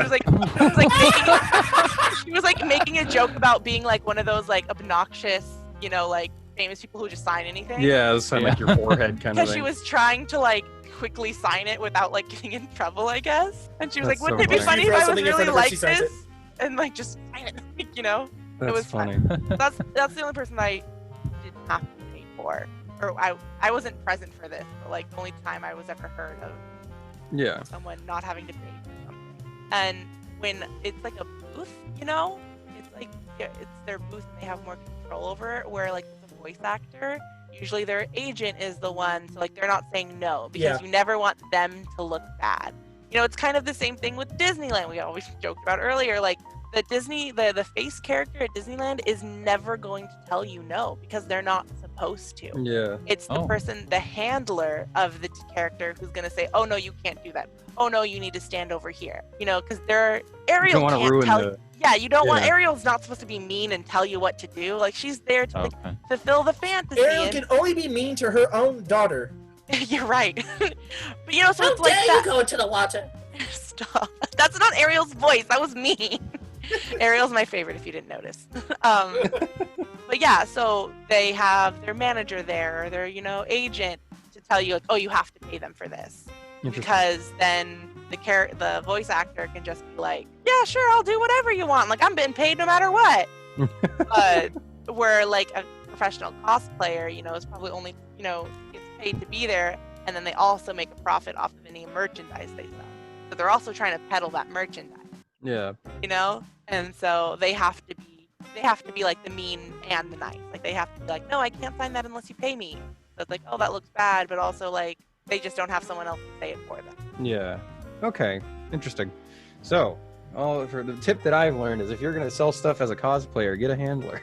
she was like making a joke about being like one of those like obnoxious, like famous people who just sign anything. Yeah, it's kind of like your forehead kind of Because thing. she was trying to like quickly sign it without like getting in trouble, I guess. And she was That's like, "Wouldn't so it be funny. funny You if throw I was something in really front of her, like she signs this?" And like just sign it, That's was funny. fun. That's the only person I didn't have to pay for, or I wasn't present for this, but like the only time I was ever heard of Yeah. someone not having to pay for something. And when it's like a booth, it's like it's their booth and they have more control over it. Where like with a voice actor, usually their agent is the one, so like they're not saying no because Yeah. you never want them to look bad. You know, it's kind of the same thing with Disneyland. We always joked about earlier, like the face character at Disneyland is never going to tell you no because they're not supposed to. Yeah. It's the person, the handler of the character who's gonna say, "Oh no, you can't do that. Oh no, you need to stand over here." You know, because they're Ariel You don't want to can't ruin tell. the. Yeah, you don't want Yeah. Ariel's not supposed to be mean and tell you what to do. Like she's there to like, Okay. fulfill the fantasy. Ariel and- can only be mean to her own daughter. You're right. But you know, so How it's like dare that. you go into the water? Stop. That's not Ariel's voice. That was me. Ariel's my favorite, if you didn't notice. But yeah, so they have their manager there, or their agent, to tell you like, oh, you have to pay them for this, Interesting. because then the voice actor can just be like, yeah, sure, I'll do whatever you want. Like I'm being paid no matter what. But where like a professional cosplayer, is probably only gets paid to be there, and then they also make a profit off of any merchandise they sell. So they're also trying to peddle that merchandise, Yeah. and so they have to be like the mean and the nice. Like they have to be like, no, I can't sign that unless you pay me. So it's like, oh, that looks bad, but also like they just don't have someone else to say it for them. Yeah. Okay. Interesting. So, for the tip that I've learned is if you're gonna sell stuff as a cosplayer, get a handler.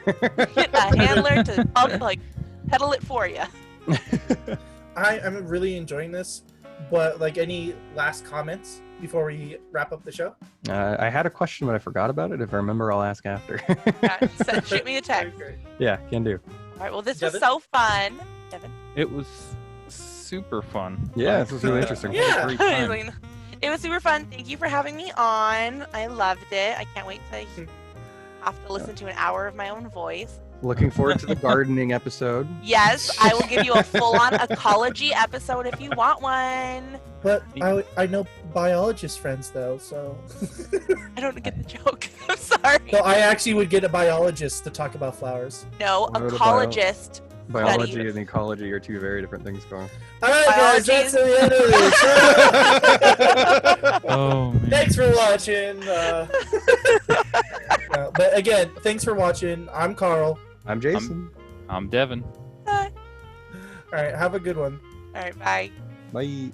Get a handler to peddle it for you. I'm really enjoying this, but like, any last comments before we wrap up the show? I had a question, but I forgot about it. If I remember, I'll ask after. Yeah, shoot me a text. Great. Yeah, can do. All right. Well, this was Devin? so fun. Devin. It was super fun. Yeah, this was really interesting. Yeah. Great time. It was super fun. Thank you for having me on. I loved it. I can't wait to have to listen to an hour of my own voice. Looking forward to the gardening episode. Yes, I will give you a full-on ecology episode if you want one. But I know biologist friends though, so I don't get the joke. I'm sorry. so I actually would get a biologist to talk about flowers. No, What about ecologist. Biology Study. and ecology are two very different things going. All right, guys, Biology. that's the end of the show. Oh man. Thanks for watching. But again, thanks for watching. I'm Carl. I'm Jason. I'm Devin. All All right, have a good one. right, bye. Bye.